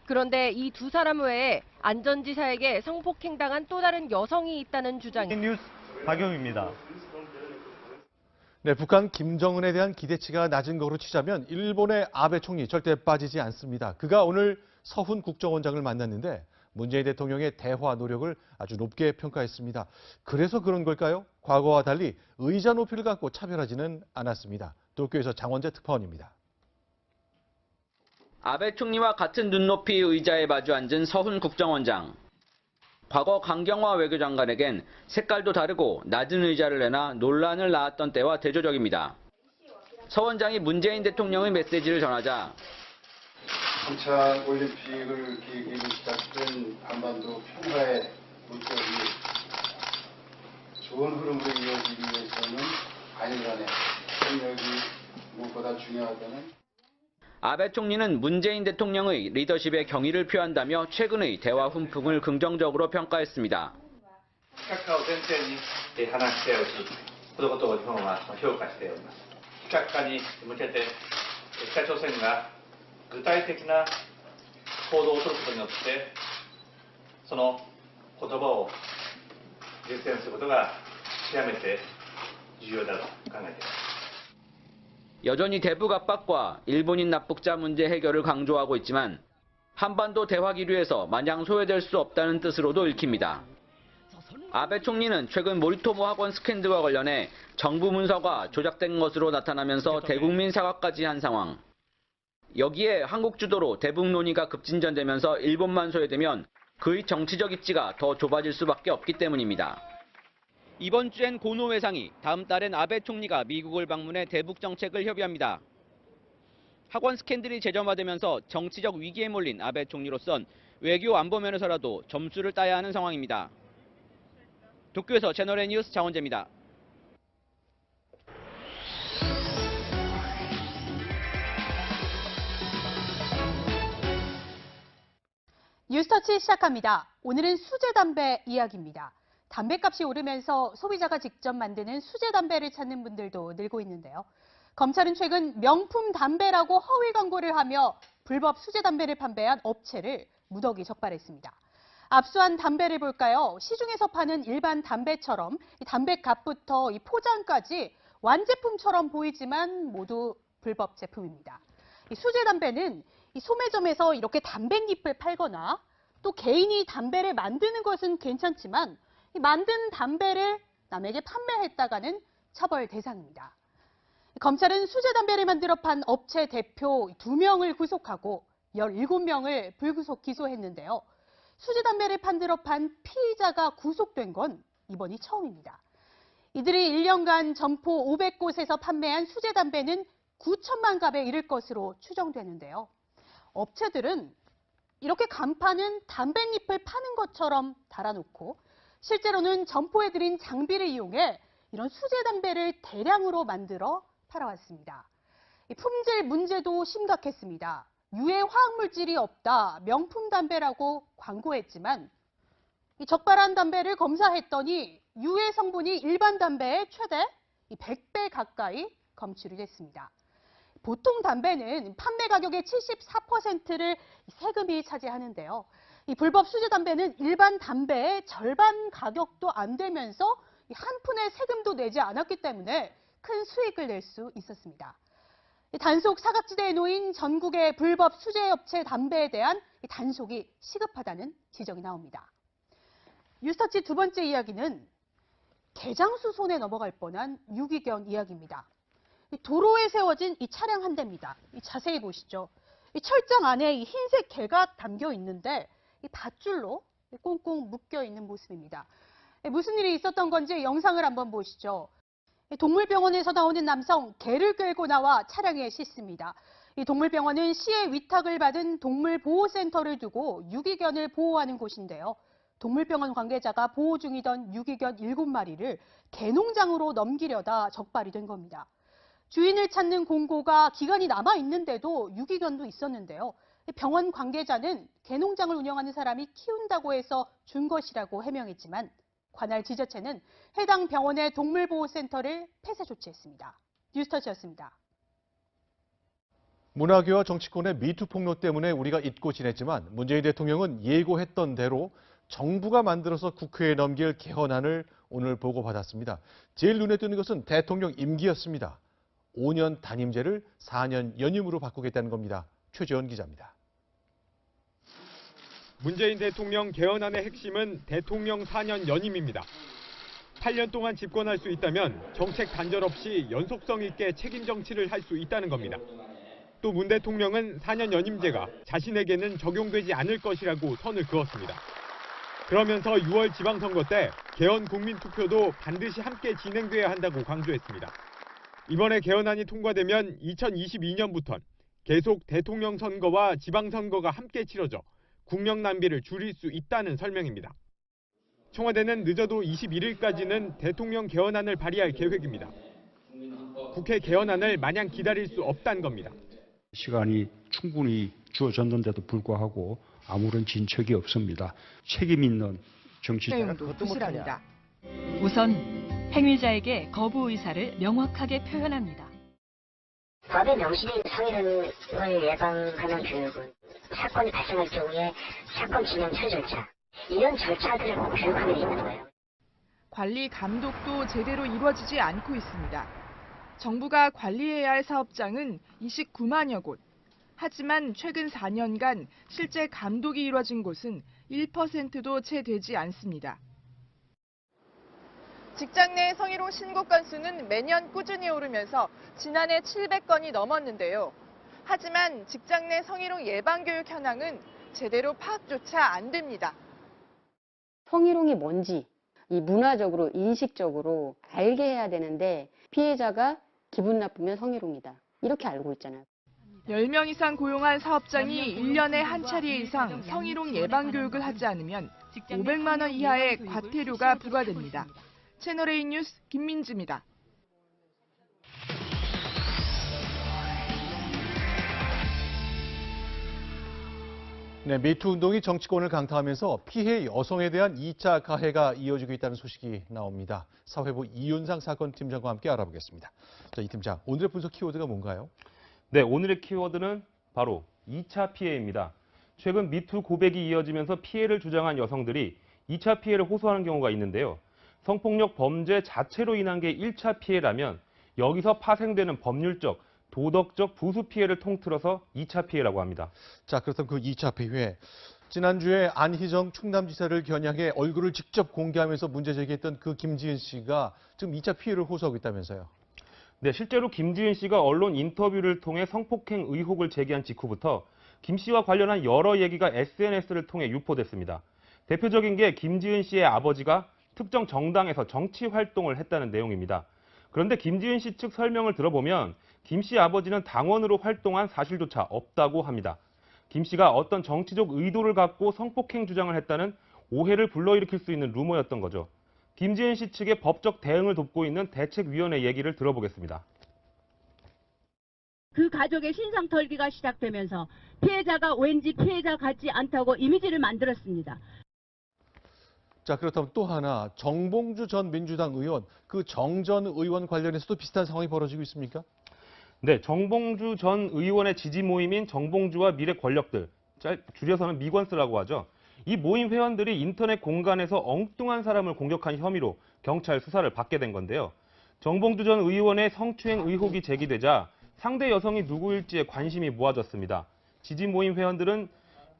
그런데 이 두 사람 외에 안 전 지사에게 성폭행당한 또 다른 여성이 있다는 주장이 뉴스 박용입니다. 네, 북한 김정은에 대한 기대치가 낮은 것으로 치자면 일본의 아베 총리 절대 빠지지 않습니다. 그가 오늘 서훈 국정원장을 만났는데 문재인 대통령의 대화 노력을 아주 높게 평가했습니다. 그래서 그런 걸까요? 과거와 달리 의자 높이를 갖고 차별하지는 않았습니다. 도쿄에서 장원재 특파원입니다. 아베 총리와 같은 눈높이 의자에 마주 앉은 서훈 국정원장. 과거 강경화 외교장관에겐 색깔도 다르고 낮은 의자를 내놔 논란을 낳았던 때와 대조적입니다. 서 원장이 문재인 대통령의 메시지를 전하자 평창 올림픽을 계기로 시작된 한반도 평화의 목적이 좋은 흐름으로 이어지기 위해서는 한일 간의 협력이 무엇보다 중요하다는 아베 총리는 문재인 대통령의 리더십에 경의를 표한다며 최근의 대화 훈풍을 긍정적으로 평가했습니다. 非核化を前提に話し合いをし、このことを日本は評価しております。非核化に向けて北朝鮮が具体的な行動を取ることによって、その言葉を実践することが極めて重要だと考えています。 여전히 대북 압박과 일본인 납북자 문제 해결을 강조하고 있지만 한반도 대화 기류에서 마냥 소외될 수 없다는 뜻으로도 읽힙니다. 아베 총리는 최근 모리토모 학원 스캔들과 관련해 정부 문서가 조작된 것으로 나타나면서 대국민 사과까지 한 상황. 여기에 한국 주도로 대북 논의가 급진전되면서 일본만 소외되면 그의 정치적 입지가 더 좁아질 수밖에 없기 때문입니다. 이번 주엔 고노 외상이 다음 달엔 아베 총리가 미국을 방문해 대북 정책을 협의합니다. 학원 스캔들이 재점화되면서 정치적 위기에 몰린 아베 총리로선 외교 안보 면에서라도 점수를 따야 하는 상황입니다. 도쿄에서 채널A 뉴스 장원재입니다. 뉴스터치 시작합니다. 오늘은 수제 담배 이야기입니다. 담배값이 오르면서 소비자가 직접 만드는 수제 담배를 찾는 분들도 늘고 있는데요. 검찰은 최근 명품 담배라고 허위 광고를 하며 불법 수제 담배를 판매한 업체를 무더기 적발했습니다. 압수한 담배를 볼까요? 시중에서 파는 일반 담배처럼 담배값부터 포장까지 완제품처럼 보이지만 모두 불법 제품입니다. 수제 담배는 이 소매점에서 이렇게 담뱃잎을 팔거나 또 개인이 담배를 만드는 것은 괜찮지만 이 만든 담배를 남에게 판매했다가는 처벌 대상입니다. 검찰은 수제 담배를 만들어 판 업체 대표 2명을 구속하고 17명을 불구속 기소했는데요. 수제 담배를 만들어 판 피의자가 구속된 건 이번이 처음입니다. 이들이 1년간 점포 500곳에서 판매한 수제 담배는 9천만 갑에 이를 것으로 추정되는데요. 업체들은 이렇게 간판은 담뱃잎을 파는 것처럼 달아놓고 실제로는 점포에 들인 장비를 이용해 이런 수제 담배를 대량으로 만들어 팔아왔습니다. 품질 문제도 심각했습니다. 유해 화학물질이 없다, 명품 담배라고 광고했지만 이 적발한 담배를 검사했더니 유해 성분이 일반 담배의 최대 100배 가까이 검출이 됐습니다. 보통 담배는 판매 가격의 74%를 세금이 차지하는데요. 이 불법 수제 담배는 일반 담배의 절반 가격도 안 되면서 한 푼의 세금도 내지 않았기 때문에 큰 수익을 낼 수 있었습니다. 단속 사각지대에 놓인 전국의 불법 수제 업체 담배에 대한 단속이 시급하다는 지적이 나옵니다. 뉴스터치 두 번째 이야기는 개장수 손에 넘어갈 뻔한 유기견 이야기입니다. 도로에 세워진 이 차량 한 대입니다. 자세히 보시죠. 이 철장 안에 이 흰색 개가 담겨 있는데 이 밧줄로 꽁꽁 묶여 있는 모습입니다. 무슨 일이 있었던 건지 영상을 한번 보시죠. 동물병원에서 나오는 남성, 개를 끌고 나와 차량에 싣습니다. 이 동물병원은 시의 위탁을 받은 동물보호센터를 두고 유기견을 보호하는 곳인데요. 동물병원 관계자가 보호 중이던 유기견 7마리를 개농장으로 넘기려다 적발이 된 겁니다. 주인을 찾는 공고가 기간이 남아있는데도 유기견도 있었는데요. 병원 관계자는 개농장을 운영하는 사람이 키운다고 해서 준 것이라고 해명했지만 관할 지자체는 해당 병원의 동물보호센터를 폐쇄 조치했습니다. 뉴스터치였습니다. 문화계와 정치권의 미투 폭로 때문에 우리가 잊고 지냈지만 문재인 대통령은 예고했던 대로 정부가 만들어서 국회에 넘길 개헌안을 오늘 보고받았습니다. 제일 눈에 띄는 것은 대통령 임기였습니다. 5년 단임제를 4년 연임으로 바꾸겠다는 겁니다. 최재원 기자입니다. 문재인 대통령 개헌안의 핵심은 대통령 4년 연임입니다. 8년 동안 집권할 수 있다면 정책 단절 없이 연속성 있게 책임 정치를 할 수 있다는 겁니다. 또 문 대통령은 4년 연임제가 자신에게는 적용되지 않을 것이라고 선을 그었습니다. 그러면서 6월 지방선거 때 개헌 국민투표도 반드시 함께 진행돼야 한다고 강조했습니다. 이번에 개헌안이 통과되면 2022년부턴 계속 대통령 선거와 지방선거가 함께 치러져 국명 낭비를 줄일 수 있다는 설명입니다. 청와대는 늦어도 21일까지는 대통령 개헌안을 발의할 계획입니다. 국회 개헌안을 마냥 기다릴 수 없다는 겁니다. 시간이 충분히 주어졌는데도 불구하고 아무런 진척이 없습니다. 책임 있는 정치 내용도 부실합니다. 우선 행위자에게 거부 의사를 명확하게 표현합니다. 법에 명시된 성희롱을 예방하는 교육은 사건이 발생할 경우에 사건 진행 처리 절차, 이런 절차들을 꼭 교육하게 돼 있는 거예요. 관리 감독도 제대로 이루어지지 않고 있습니다. 정부가 관리해야 할 사업장은 29만여 곳. 하지만 최근 4년간 실제 감독이 이루어진 곳은 1%도 채 되지 않습니다. 직장 내 성희롱 신고 건수는 매년 꾸준히 오르면서 지난해 700건이 넘었는데요. 하지만 직장 내 성희롱 예방 교육 현황은 제대로 파악조차 안 됩니다. 성희롱이 뭔지 이 문화적으로 인식적으로 알게 해야 되는데 피해자가 기분 나쁘면 성희롱이다. 이렇게 알고 있잖아요. 10명 이상 고용한 사업장이 1년에 한 차례 이상 성희롱 예방 교육을 하지 않으면 500만 원 이하의 과태료가 부과됩니다. 채널A 뉴스 김민지입니다. 네, 미투 운동이 정치권을 강타하면서 피해 여성에 대한 2차 가해가 이어지고 있다는 소식이 나옵니다. 사회부 이윤상 사건 팀장과 함께 알아보겠습니다. 자, 이 팀장, 오늘의 분석 키워드가 뭔가요? 네, 오늘의 키워드는 바로 2차 피해입니다. 최근 미투 고백이 이어지면서 피해를 주장한 여성들이 2차 피해를 호소하는 경우가 있는데요. 성폭력 범죄 자체로 인한 게 1차 피해라면 여기서 파생되는 법률적 도덕적 부수 피해를 통틀어서 2차 피해라고 합니다. 자, 그렇다면 그 2차 피해. 지난주에 안희정 충남지사를 겨냥해 얼굴을 직접 공개하면서 문제 제기했던 그 김지은 씨가 지금 2차 피해를 호소하고 있다면서요. 네, 실제로 김지은 씨가 언론 인터뷰를 통해 성폭행 의혹을 제기한 직후부터 김 씨와 관련한 여러 얘기가 SNS를 통해 유포됐습니다. 대표적인 게 김지은 씨의 아버지가 특정 정당에서 정치 활동을 했다는 내용입니다. 그런데 김지은 씨 측 설명을 들어보면 김 씨 아버지는 당원으로 활동한 사실조차 없다고 합니다. 김 씨가 어떤 정치적 의도를 갖고 성폭행 주장을 했다는 오해를 불러일으킬 수 있는 루머였던 거죠. 김지은 씨 측의 법적 대응을 돕고 있는 대책위원회 얘기를 들어보겠습니다. 그 가족의 신상 털기가 시작되면서 피해자가 왠지 피해자 같지 않다고 이미지를 만들었습니다. 자, 그렇다면 또 하나 정봉주 전 민주당 의원, 그 정 전 의원 관련해서도 비슷한 상황이 벌어지고 있습니까? 네, 정봉주 전 의원의 지지 모임인 정봉주와 미래 권력들, 줄여서는 미권스라고 하죠. 이 모임 회원들이 인터넷 공간에서 엉뚱한 사람을 공격한 혐의로 경찰 수사를 받게 된 건데요. 정봉주 전 의원의 성추행 의혹이 제기되자 상대 여성이 누구일지에 관심이 모아졌습니다. 지지 모임 회원들은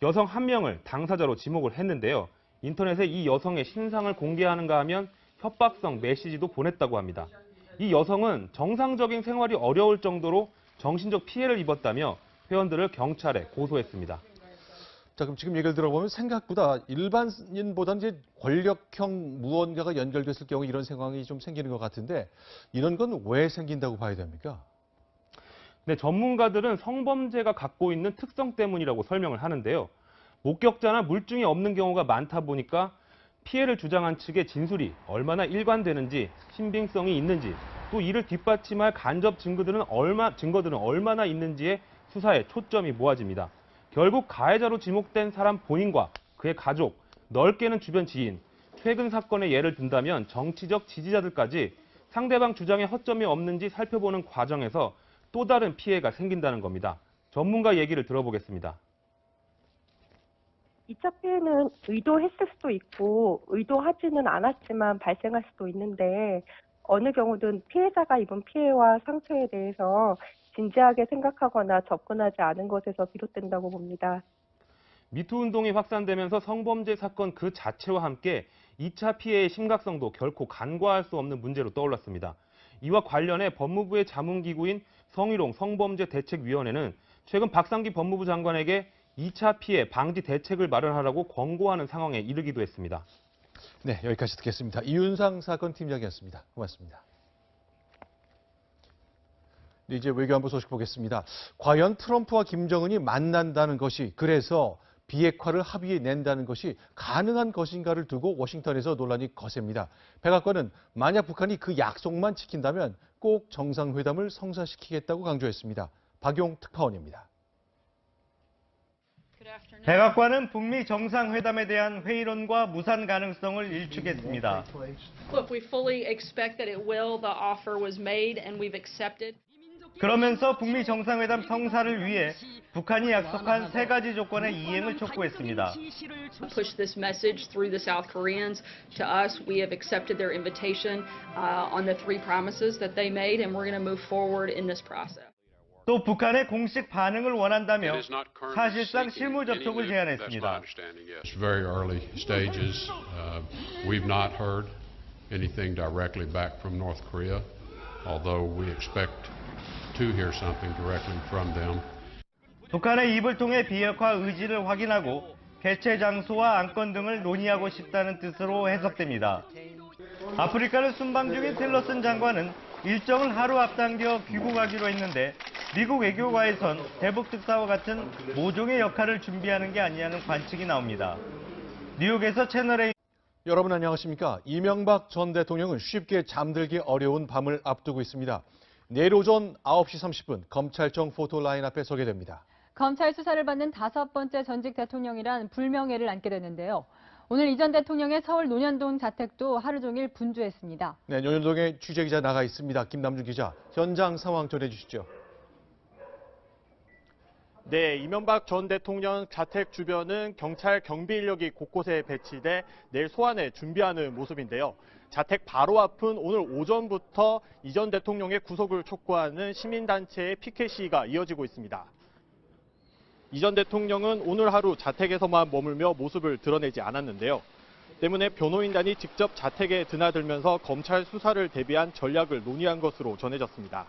여성 한 명을 당사자로 지목을 했는데요. 인터넷에 이 여성의 신상을 공개하는가 하면 협박성 메시지도 보냈다고 합니다. 이 여성은 정상적인 생활이 어려울 정도로 정신적 피해를 입었다며 회원들을 경찰에 고소했습니다. 자, 그럼 지금 얘기를 들어보면 생각보다 일반인보다는 이제 권력형 무언가가 연결됐을 경우 이런 상황이 좀 생기는 것 같은데 이런 건 왜 생긴다고 봐야 됩니까? 네, 전문가들은 성범죄가 갖고 있는 특성 때문이라고 설명을 하는데요. 목격자나 물증이 없는 경우가 많다 보니까 피해를 주장한 측의 진술이 얼마나 일관되는지, 신빙성이 있는지, 또 이를 뒷받침할 간접 증거들은 얼마나 있는지에 수사에 초점이 모아집니다. 결국 가해자로 지목된 사람 본인과 그의 가족, 넓게는 주변 지인, 최근 사건의 예를 든다면 정치적 지지자들까지 상대방 주장에 허점이 없는지 살펴보는 과정에서 또 다른 피해가 생긴다는 겁니다. 전문가 얘기를 들어보겠습니다. 2차 피해는 의도했을 수도 있고 의도하지는 않았지만 발생할 수도 있는데 어느 경우든 피해자가 입은 피해와 상처에 대해서 진지하게 생각하거나 접근하지 않은 것에서 비롯된다고 봅니다. 미투 운동이 확산되면서 성범죄 사건 그 자체와 함께 2차 피해의 심각성도 결코 간과할 수 없는 문제로 떠올랐습니다. 이와 관련해 법무부의 자문기구인 성희롱 성범죄대책위원회는 최근 박상기 법무부 장관에게 2차 피해 방지 대책을 마련하라고 권고하는 상황에 이르기도 했습니다. 네, 여기까지 듣겠습니다. 이윤상 사건 팀장이었습니다. 고맙습니다. 네, 이제 외교안보 소식 보겠습니다. 과연 트럼프와 김정은이 만난다는 것이 그래서 비핵화를 합의해 낸다는 것이 가능한 것인가를 두고 워싱턴에서 논란이 거셉니다. 백악관은 만약 북한이 그 약속만 지킨다면 꼭 정상회담을 성사시키겠다고 강조했습니다. 박용 특파원입니다. 백악관은 북미 정상회담에 대한 회의론과 무산 가능성을 일축했습니다. Look, we fully expect that it will. The offer was made and we've accepted. 그러면서 북미 정상회담 성사를 위해 북한이 약속한 세 가지 조건의 이행을 촉구했습니다. Push this message through the South Koreans. To us, we have accepted their invitation on the three promises that they made, and we're going to move forward in this process. 또 북한의 공식 반응을 원한다며 사실상 실무 접촉을 제안했습니다. It's very early stages. We've not heard anything directly back from North Korea, although we expect to hear something directly from them. 북한의 입을 통해 비핵화 의지를 확인하고 개최 장소와 안건 등을 논의하고 싶다는 뜻으로 해석됩니다. 아프리카를 순방 중인 틸러슨 장관은 일정을 하루 앞당겨 귀국하기로 했는데 미국 외교가에선 대북 특사와 같은 모종의 역할을 준비하는 게 아니냐는 관측이 나옵니다. 뉴욕에서 채널A. 여러분 안녕하십니까? 이명박 전 대통령은 쉽게 잠들기 어려운 밤을 앞두고 있습니다. 내일 오전 9시 30분 검찰청 포토라인 앞에 서게 됩니다. 검찰 수사를 받는 5번째 전직 대통령이란 불명예를 안게 되는데요. 오늘 이 전 대통령의 서울 논현동 자택도 하루 종일 분주했습니다. 네, 논현동에 취재기자 나가 있습니다. 김남준 기자, 현장 상황 전해주시죠. 네, 이명박 전 대통령 자택 주변은 경찰 경비 인력이 곳곳에 배치돼 내일 소환을 준비하는 모습인데요. 자택 바로 앞은 오늘 오전부터 이 전 대통령의 구속을 촉구하는 시민단체의 피켓 시위가 이어지고 있습니다. 이 전 대통령은 오늘 하루 자택에서만 머물며 모습을 드러내지 않았는데요. 때문에 변호인단이 직접 자택에 드나들면서 검찰 수사를 대비한 전략을 논의한 것으로 전해졌습니다.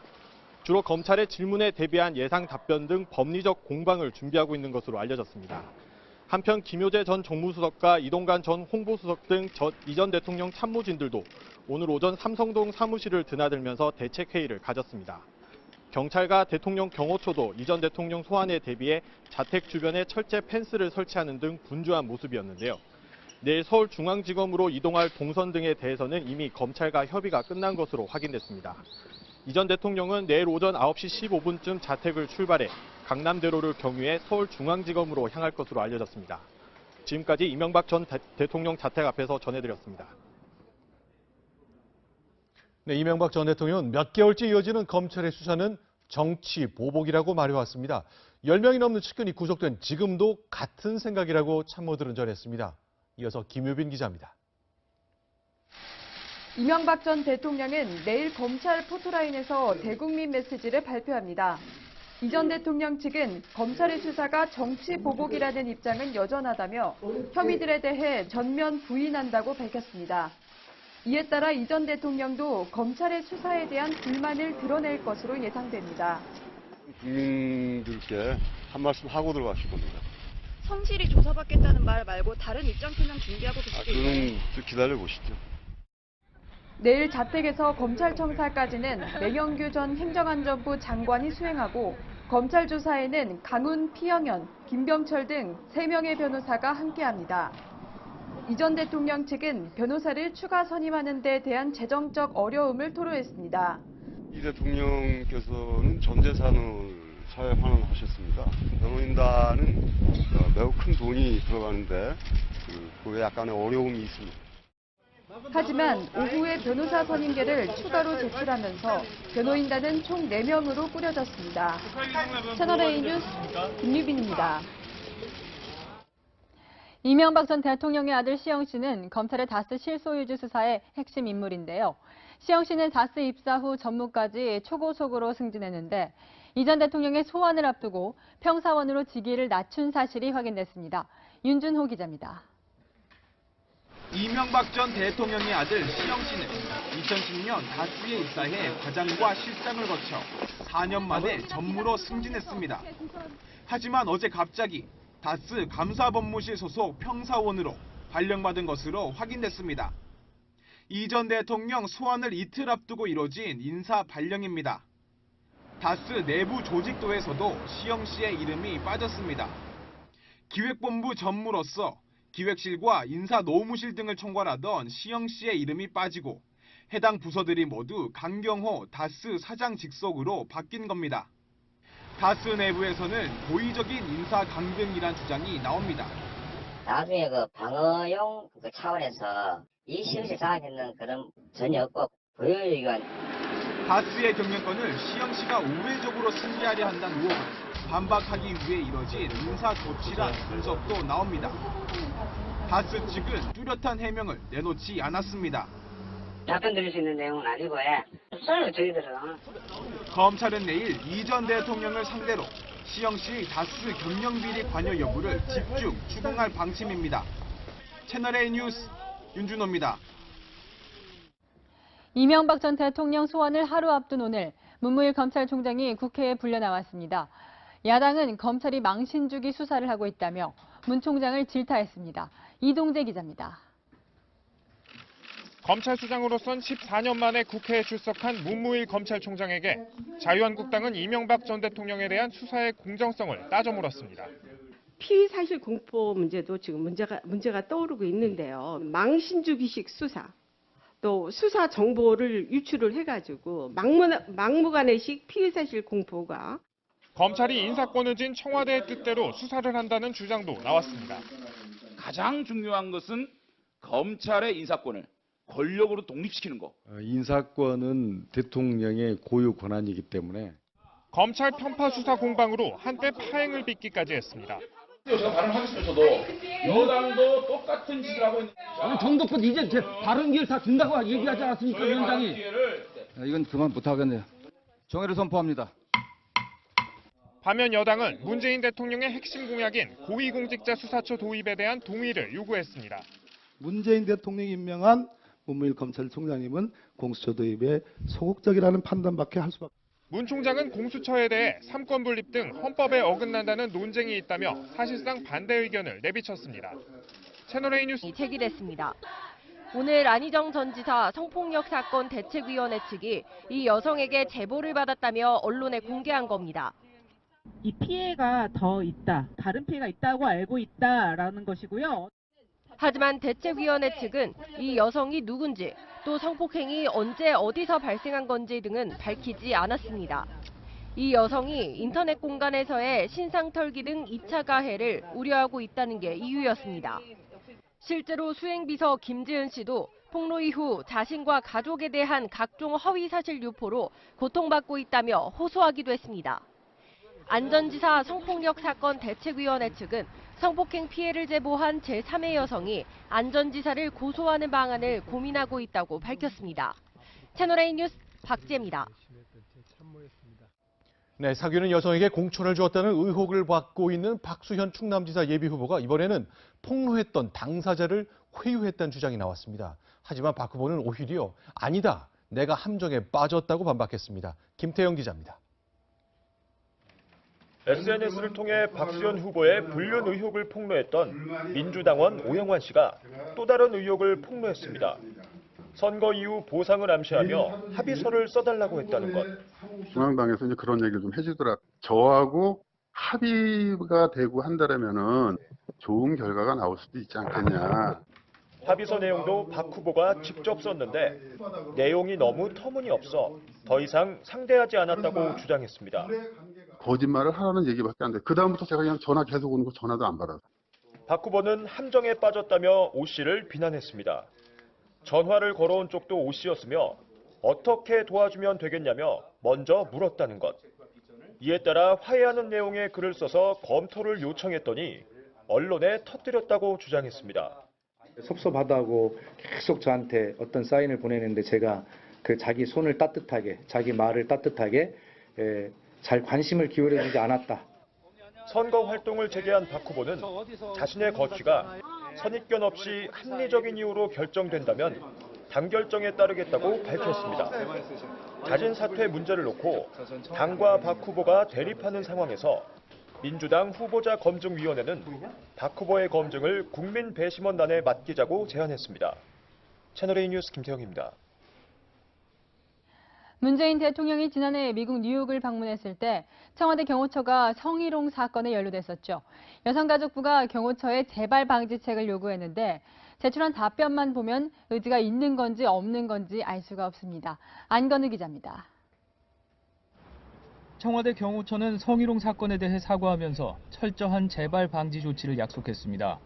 주로 검찰의 질문에 대비한 예상 답변 등 법리적 공방을 준비하고 있는 것으로 알려졌습니다. 한편 김효재 전 정무수석과 이동관 전 홍보수석 등 이 전 대통령 참모진들도 오늘 오전 삼성동 사무실을 드나들면서 대책회의를 가졌습니다. 경찰과 대통령 경호처도 이 전 대통령 소환에 대비해 자택 주변에 철제 펜스를 설치하는 등 분주한 모습이었는데요. 내일 서울중앙지검으로 이동할 동선 등에 대해서는 이미 검찰과 협의가 끝난 것으로 확인됐습니다. 이 전 대통령은 내일 오전 9시 15분쯤 자택을 출발해 강남대로를 경유해 서울중앙지검으로 향할 것으로 알려졌습니다. 지금까지 이명박 전 대통령 자택 앞에서 전해드렸습니다. 네, 이명박 전 대통령은 몇 개월째 이어지는 검찰의 수사는 정치 보복이라고 말해왔습니다. 10명이 넘는 측근이 구속된 지금도 같은 생각이라고 참모들은 전했습니다. 이어서 김유빈 기자입니다. 이명박 전 대통령은 내일 검찰 포토라인에서 대국민 메시지를 발표합니다. 이 전 대통령 측은 검찰의 수사가 정치 보복이라는 입장은 여전하다며 혐의들에 대해 전면 부인한다고 밝혔습니다. 이에 따라 이 전 대통령도 검찰의 수사에 대한 불만을 드러낼 것으로 예상됩니다. 국민들께 한 말씀 하고 들어가실 겁니다. 성실히 조사받겠다는 말 말고 다른 입장 표명 준비하고 계시죠? 그럼 좀 기다려 보시죠. 내일 자택에서 검찰청사까지는 매경규 전 행정안전부 장관이 수행하고 검찰 조사에는 강훈, 피영현, 김병철 등 3명의 변호사가 함께합니다. 이 전 대통령 측은 변호사를 추가 선임하는 데 대한 재정적 어려움을 토로했습니다. 이 대통령께서는 전 재산을 사회 환원하셨습니다. 변호인단은 매우 큰 돈이 들어가는데 그에 약간의 어려움이 있습니다. 하지만 오후에 변호사 선임계를 추가로 제출하면서 변호인단은 총 4명으로 꾸려졌습니다. 채널A 뉴스 김유빈입니다. 이명박 전 대통령의 아들 시영 씨는 검찰의 다스 실소유주 수사의 핵심 인물인데요. 시영 씨는 다스 입사 후 전무까지 초고속으로 승진했는데 이 전 대통령의 소환을 앞두고 평사원으로 직위를 낮춘 사실이 확인됐습니다. 윤준호 기자입니다. 이명박 전 대통령의 아들 시영 씨는 2010년 다스에 입사해 과장과 실장을 거쳐 4년 만에 전무로 승진했습니다. 하지만 어제 갑자기 다스 감사법무실 소속 평사원으로 발령받은 것으로 확인됐습니다. 이 전 대통령 소환을 이틀 앞두고 이뤄진 인사 발령입니다. 다스 내부 조직도에서도 시영 씨의 이름이 빠졌습니다. 기획본부 전무로서 기획실과 인사노무실 등을 총괄하던 시영 씨의 이름이 빠지고 해당 부서들이 모두 강경호 다스 사장 직속으로 바뀐 겁니다. 다스 내부에서는 고의적인 인사 강등이란 주장이 나옵니다. 나중에 방어용 차원에서 이 시영 씨 장악했는 그런 전혀 없고 고효유관. 다스의 경영권을 시영 씨가 우회적으로 승계하려 한다는 의혹. 반박하기 위해 이뤄진 인사 조치란 분석도 나옵니다. 다스 측은 뚜렷한 해명을 내놓지 않았습니다. 답변 드릴 수 있는 내용은 아니고 없어요 저희들은. 검찰은 내일 이 전 대통령을 상대로 시영 씨의 다스 경영비리 관여 여부를 집중 추궁할 방침입니다. 채널A 뉴스 윤준호입니다. 이명박 전 대통령 소환을 하루 앞둔 오늘 문무일 검찰총장이 국회에 불려 나왔습니다. 야당은 검찰이 망신주기 수사를 하고 있다며 문 총장을 질타했습니다. 이동재 기자입니다. 검찰수장으로선 14년 만에 국회에 출석한 문무일 검찰총장에게 자유한국당은 이명박 전 대통령에 대한 수사의 공정성을 따져 물었습니다. 피의 사실 공포 문제도 지금 문제가 떠오르고 있는데요. 망신주기식 수사, 또 수사 정보를 유출을 해가지고 막무가내식 피의 사실 공포가 검찰이 인사권을 쥔 청와대의 뜻대로 수사를 한다는 주장도 나왔습니다. 가장 중요한 것은 검찰의 인사권을 권력으로 독립시키는 거. 인사권은 대통령의 고유 권한이기 때문에 검찰 편파 수사 공방으로 한때 파행을 빚기까지 했습니다. 제가 발언하겠으면서도 여당도 똑같은 짓을 하고 있는. 아니 정도껏 이제 다른 기회를 다 준다고 얘기하지 않았습니까, 위원장이? 이건 그만 못하겠네요. 정의를 선포합니다. 반면 여당은 문재인 대통령의 핵심 공약인 고위공직자 수사처 도입에 대한 동의를 요구했습니다. 문재인 대통령이 임명한 문무일 검찰총장님은 공수처 도입에 소극적이라는 판단밖에 할 수밖에. 문 총장은 공수처에 대해 삼권 분립 등 헌법에 어긋난다는 논쟁이 있다며 사실상 반대 의견을 내비쳤습니다. 채널A 뉴스 제기됐습니다. 오늘 안희정 전 지사 성폭력 사건 대책위원회 측이 이 여성에게 제보를 받았다며 언론에 공개한 겁니다. 이 피해가 더 있다, 다른 피해가 있다고 알고 있다라는 것이고요. 하지만 대책위원회 측은 이 여성이 누군지, 또 성폭행이 언제 어디서 발생한 건지 등은 밝히지 않았습니다. 이 여성이 인터넷 공간에서의 신상 털기 등 2차 가해를 우려하고 있다는 게 이유였습니다. 실제로 수행비서 김지은 씨도 폭로 이후 자신과 가족에 대한 각종 허위 사실 유포로 고통받고 있다며 호소하기도 했습니다. 안 전 지사 성폭력 사건 대책위원회 측은 성폭행 피해를 제보한 제3의 여성이 안 전 지사를 고소하는 방안을 고민하고 있다고 밝혔습니다. 채널A 뉴스 박지혜입니다. 네, 사귀는 여성에게 공천을 주었다는 의혹을 받고 있는 박수현 충남지사 예비후보가 이번에는 폭로했던 당사자를 회유했다는 주장이 나왔습니다. 하지만 박 후보는 오히려 아니다, 내가 함정에 빠졌다고 반박했습니다. 김태영 기자입니다. SNS를 통해 박수현 후보의 불륜 의혹을 폭로했던 민주당원 오영환 씨가 또 다른 의혹을 폭로했습니다. 선거 이후 보상을 암시하며 합의서를 써달라고 했다는 것. 중앙당에서 이제 그런 얘기를 좀 해주더라. 저하고 합의가 되고 한다면은 좋은 결과가 나올 수도 있지 않겠냐. 합의서 내용도 박 후보가 직접 썼는데 내용이 너무 터무니없어 더 이상 상대하지 않았다고 주장했습니다. 거짓말을 하라는 얘기밖에 안 돼. 그 다음부터 제가 그냥 전화 계속 오는 거 전화도 안 받아. 박 후보는 함정에 빠졌다며 오 씨를 비난했습니다. 전화를 걸어온 쪽도 오 씨였으며 어떻게 도와주면 되겠냐며 먼저 물었다는 것. 이에 따라 화해하는 내용의 글을 써서 검토를 요청했더니 언론에 터뜨렸다고 주장했습니다. 섭섭하다고 계속 저한테 어떤 사인을 보내는데 제가 그 자기 손을 따뜻하게, 자기 말을 따뜻하게 잘 관심을 기울여주지 않았다. 선거 활동을 재개한 박 후보는 자신의 거취가 선입견 없이 합리적인 이유로 결정된다면 당 결정에 따르겠다고 밝혔습니다. 자진 사퇴 문제를 놓고 당과 박 후보가 대립하는 상황에서 민주당 후보자 검증위원회는 박 후보의 검증을 국민배심원단에 맡기자고 제안했습니다. 채널A 뉴스 김태형입니다. 문재인 대통령이 지난해 미국 뉴욕을 방문했을 때 청와대 경호처가 성희롱 사건에 연루됐었죠. 여성가족부가 경호처에 재발 방지책을 요구했는데 제출한 답변만 보면 의지가 있는 건지 없는 건지 알 수가 없습니다. 안건우 기자입니다. 청와대 경호처는 성희롱 사건에 대해 사과하면서 철저한 재발 방지 조치를 약속했습니다.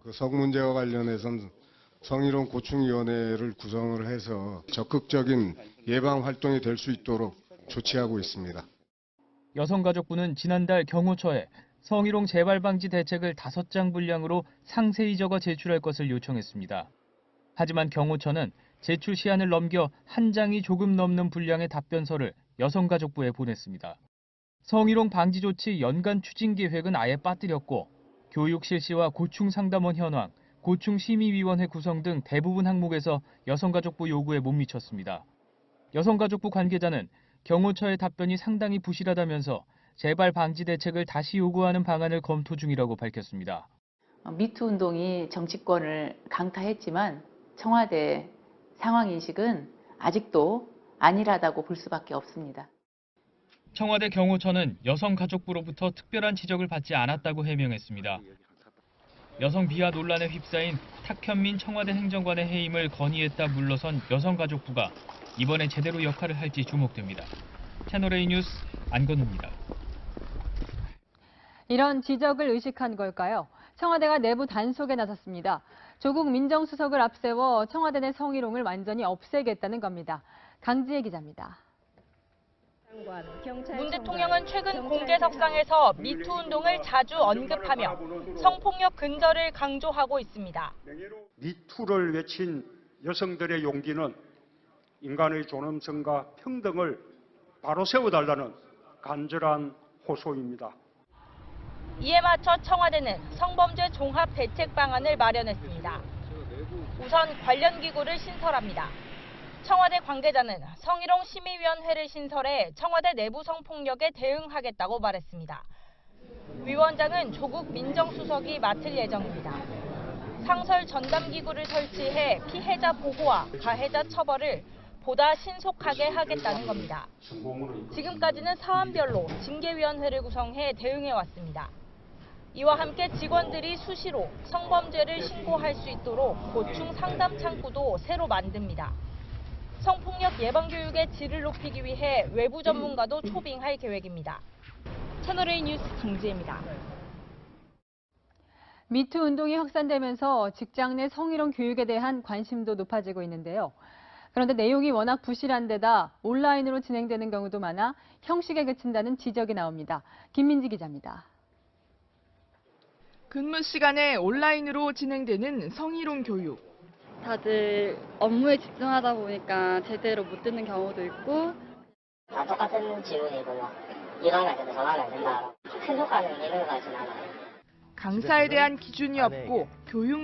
그 성문제와 관련해서는 성희롱 고충위원회를 구성을 해서 적극적인 예방 활동이 될 수 있도록 조치하고 있습니다. 여성가족부는 지난달 경호처에 성희롱 재발 방지 대책을 5장 분량으로 상세히 적어 제출할 것을 요청했습니다. 하지만 경호처는 제출 시한을 넘겨 한 장이 조금 넘는 분량의 답변서를 여성가족부에 보냈습니다. 성희롱 방지 조치 연간 추진 계획은 아예 빠뜨렸고 교육 실시와 고충 상담원 현황, 고충심의위원회 구성 등 대부분 항목에서 여성가족부 요구에 못 미쳤습니다. 여성가족부 관계자는 경호처의 답변이 상당히 부실하다면서 재발 방지 대책을 다시 요구하는 방안을 검토 중이라고 밝혔습니다. 미투 운동이 정치권을 강타했지만 청와대 상황인식은 아직도 안일하다고 볼 수밖에 없습니다. 청와대 경호처는 여성가족부로부터 특별한 지적을 받지 않았다고 해명했습니다. 여성 비하 논란에 휩싸인 탁현민 청와대 행정관의 해임을 건의했다 물러선 여성가족부가 이번에 제대로 역할을 할지 주목됩니다. 채널A 뉴스 안건우입니다. 이런 지적을 의식한 걸까요? 청와대가 내부 단속에 나섰습니다. 조국 민정수석을 앞세워 청와대 내 성희롱을 완전히 없애겠다는 겁니다. 강지혜 기자입니다. 문 대통령은 최근 공개석상에서 미투 운동을 자주 언급하며 성폭력 근절을 강조하고 있습니다. 미투를 외친 여성들의 용기는 인간의 존엄성과 평등을 바로 세워달라는 간절한 호소입니다. 이에 맞춰 청와대는 성범죄 종합 대책 방안을 마련했습니다. 우선 관련 기구를 신설합니다. 청와대 관계자는 성희롱 심의위원회를 신설해 청와대 내부 성폭력에 대응하겠다고 말했습니다. 위원장은 조국 민정수석이 맡을 예정입니다. 상설 전담기구를 설치해 피해자 보호와 가해자 처벌을 보다 신속하게 하겠다는 겁니다. 지금까지는 사안별로 징계위원회를 구성해 대응해왔습니다. 이와 함께 직원들이 수시로 성범죄를 신고할 수 있도록 고충 상담 창구도 새로 만듭니다. 성폭력 예방 교육의 질을 높이기 위해 외부 전문가도 초빙할 계획입니다. 채널A 뉴스 강지혜입니다. 미투 운동이 확산되면서 직장 내 성희롱 교육에 대한 관심도 높아지고 있는데요. 그런데 내용이 워낙 부실한 데다 온라인으로 진행되는 경우도 많아 형식에 그친다는 지적이 나옵니다. 김민지 기자입니다. 근무 시간에 온라인으로 진행되는 성희롱 교육. 다들 업무에 집중하다 보니까 제대로 못 듣는 경우도 있고. 다 똑같은 질문이고 뭐 이러면 안 된다, 저러면 안 된다. 큰 효과는 이런 거 같진 않아요. 강사에 대한 기준이 없고 교육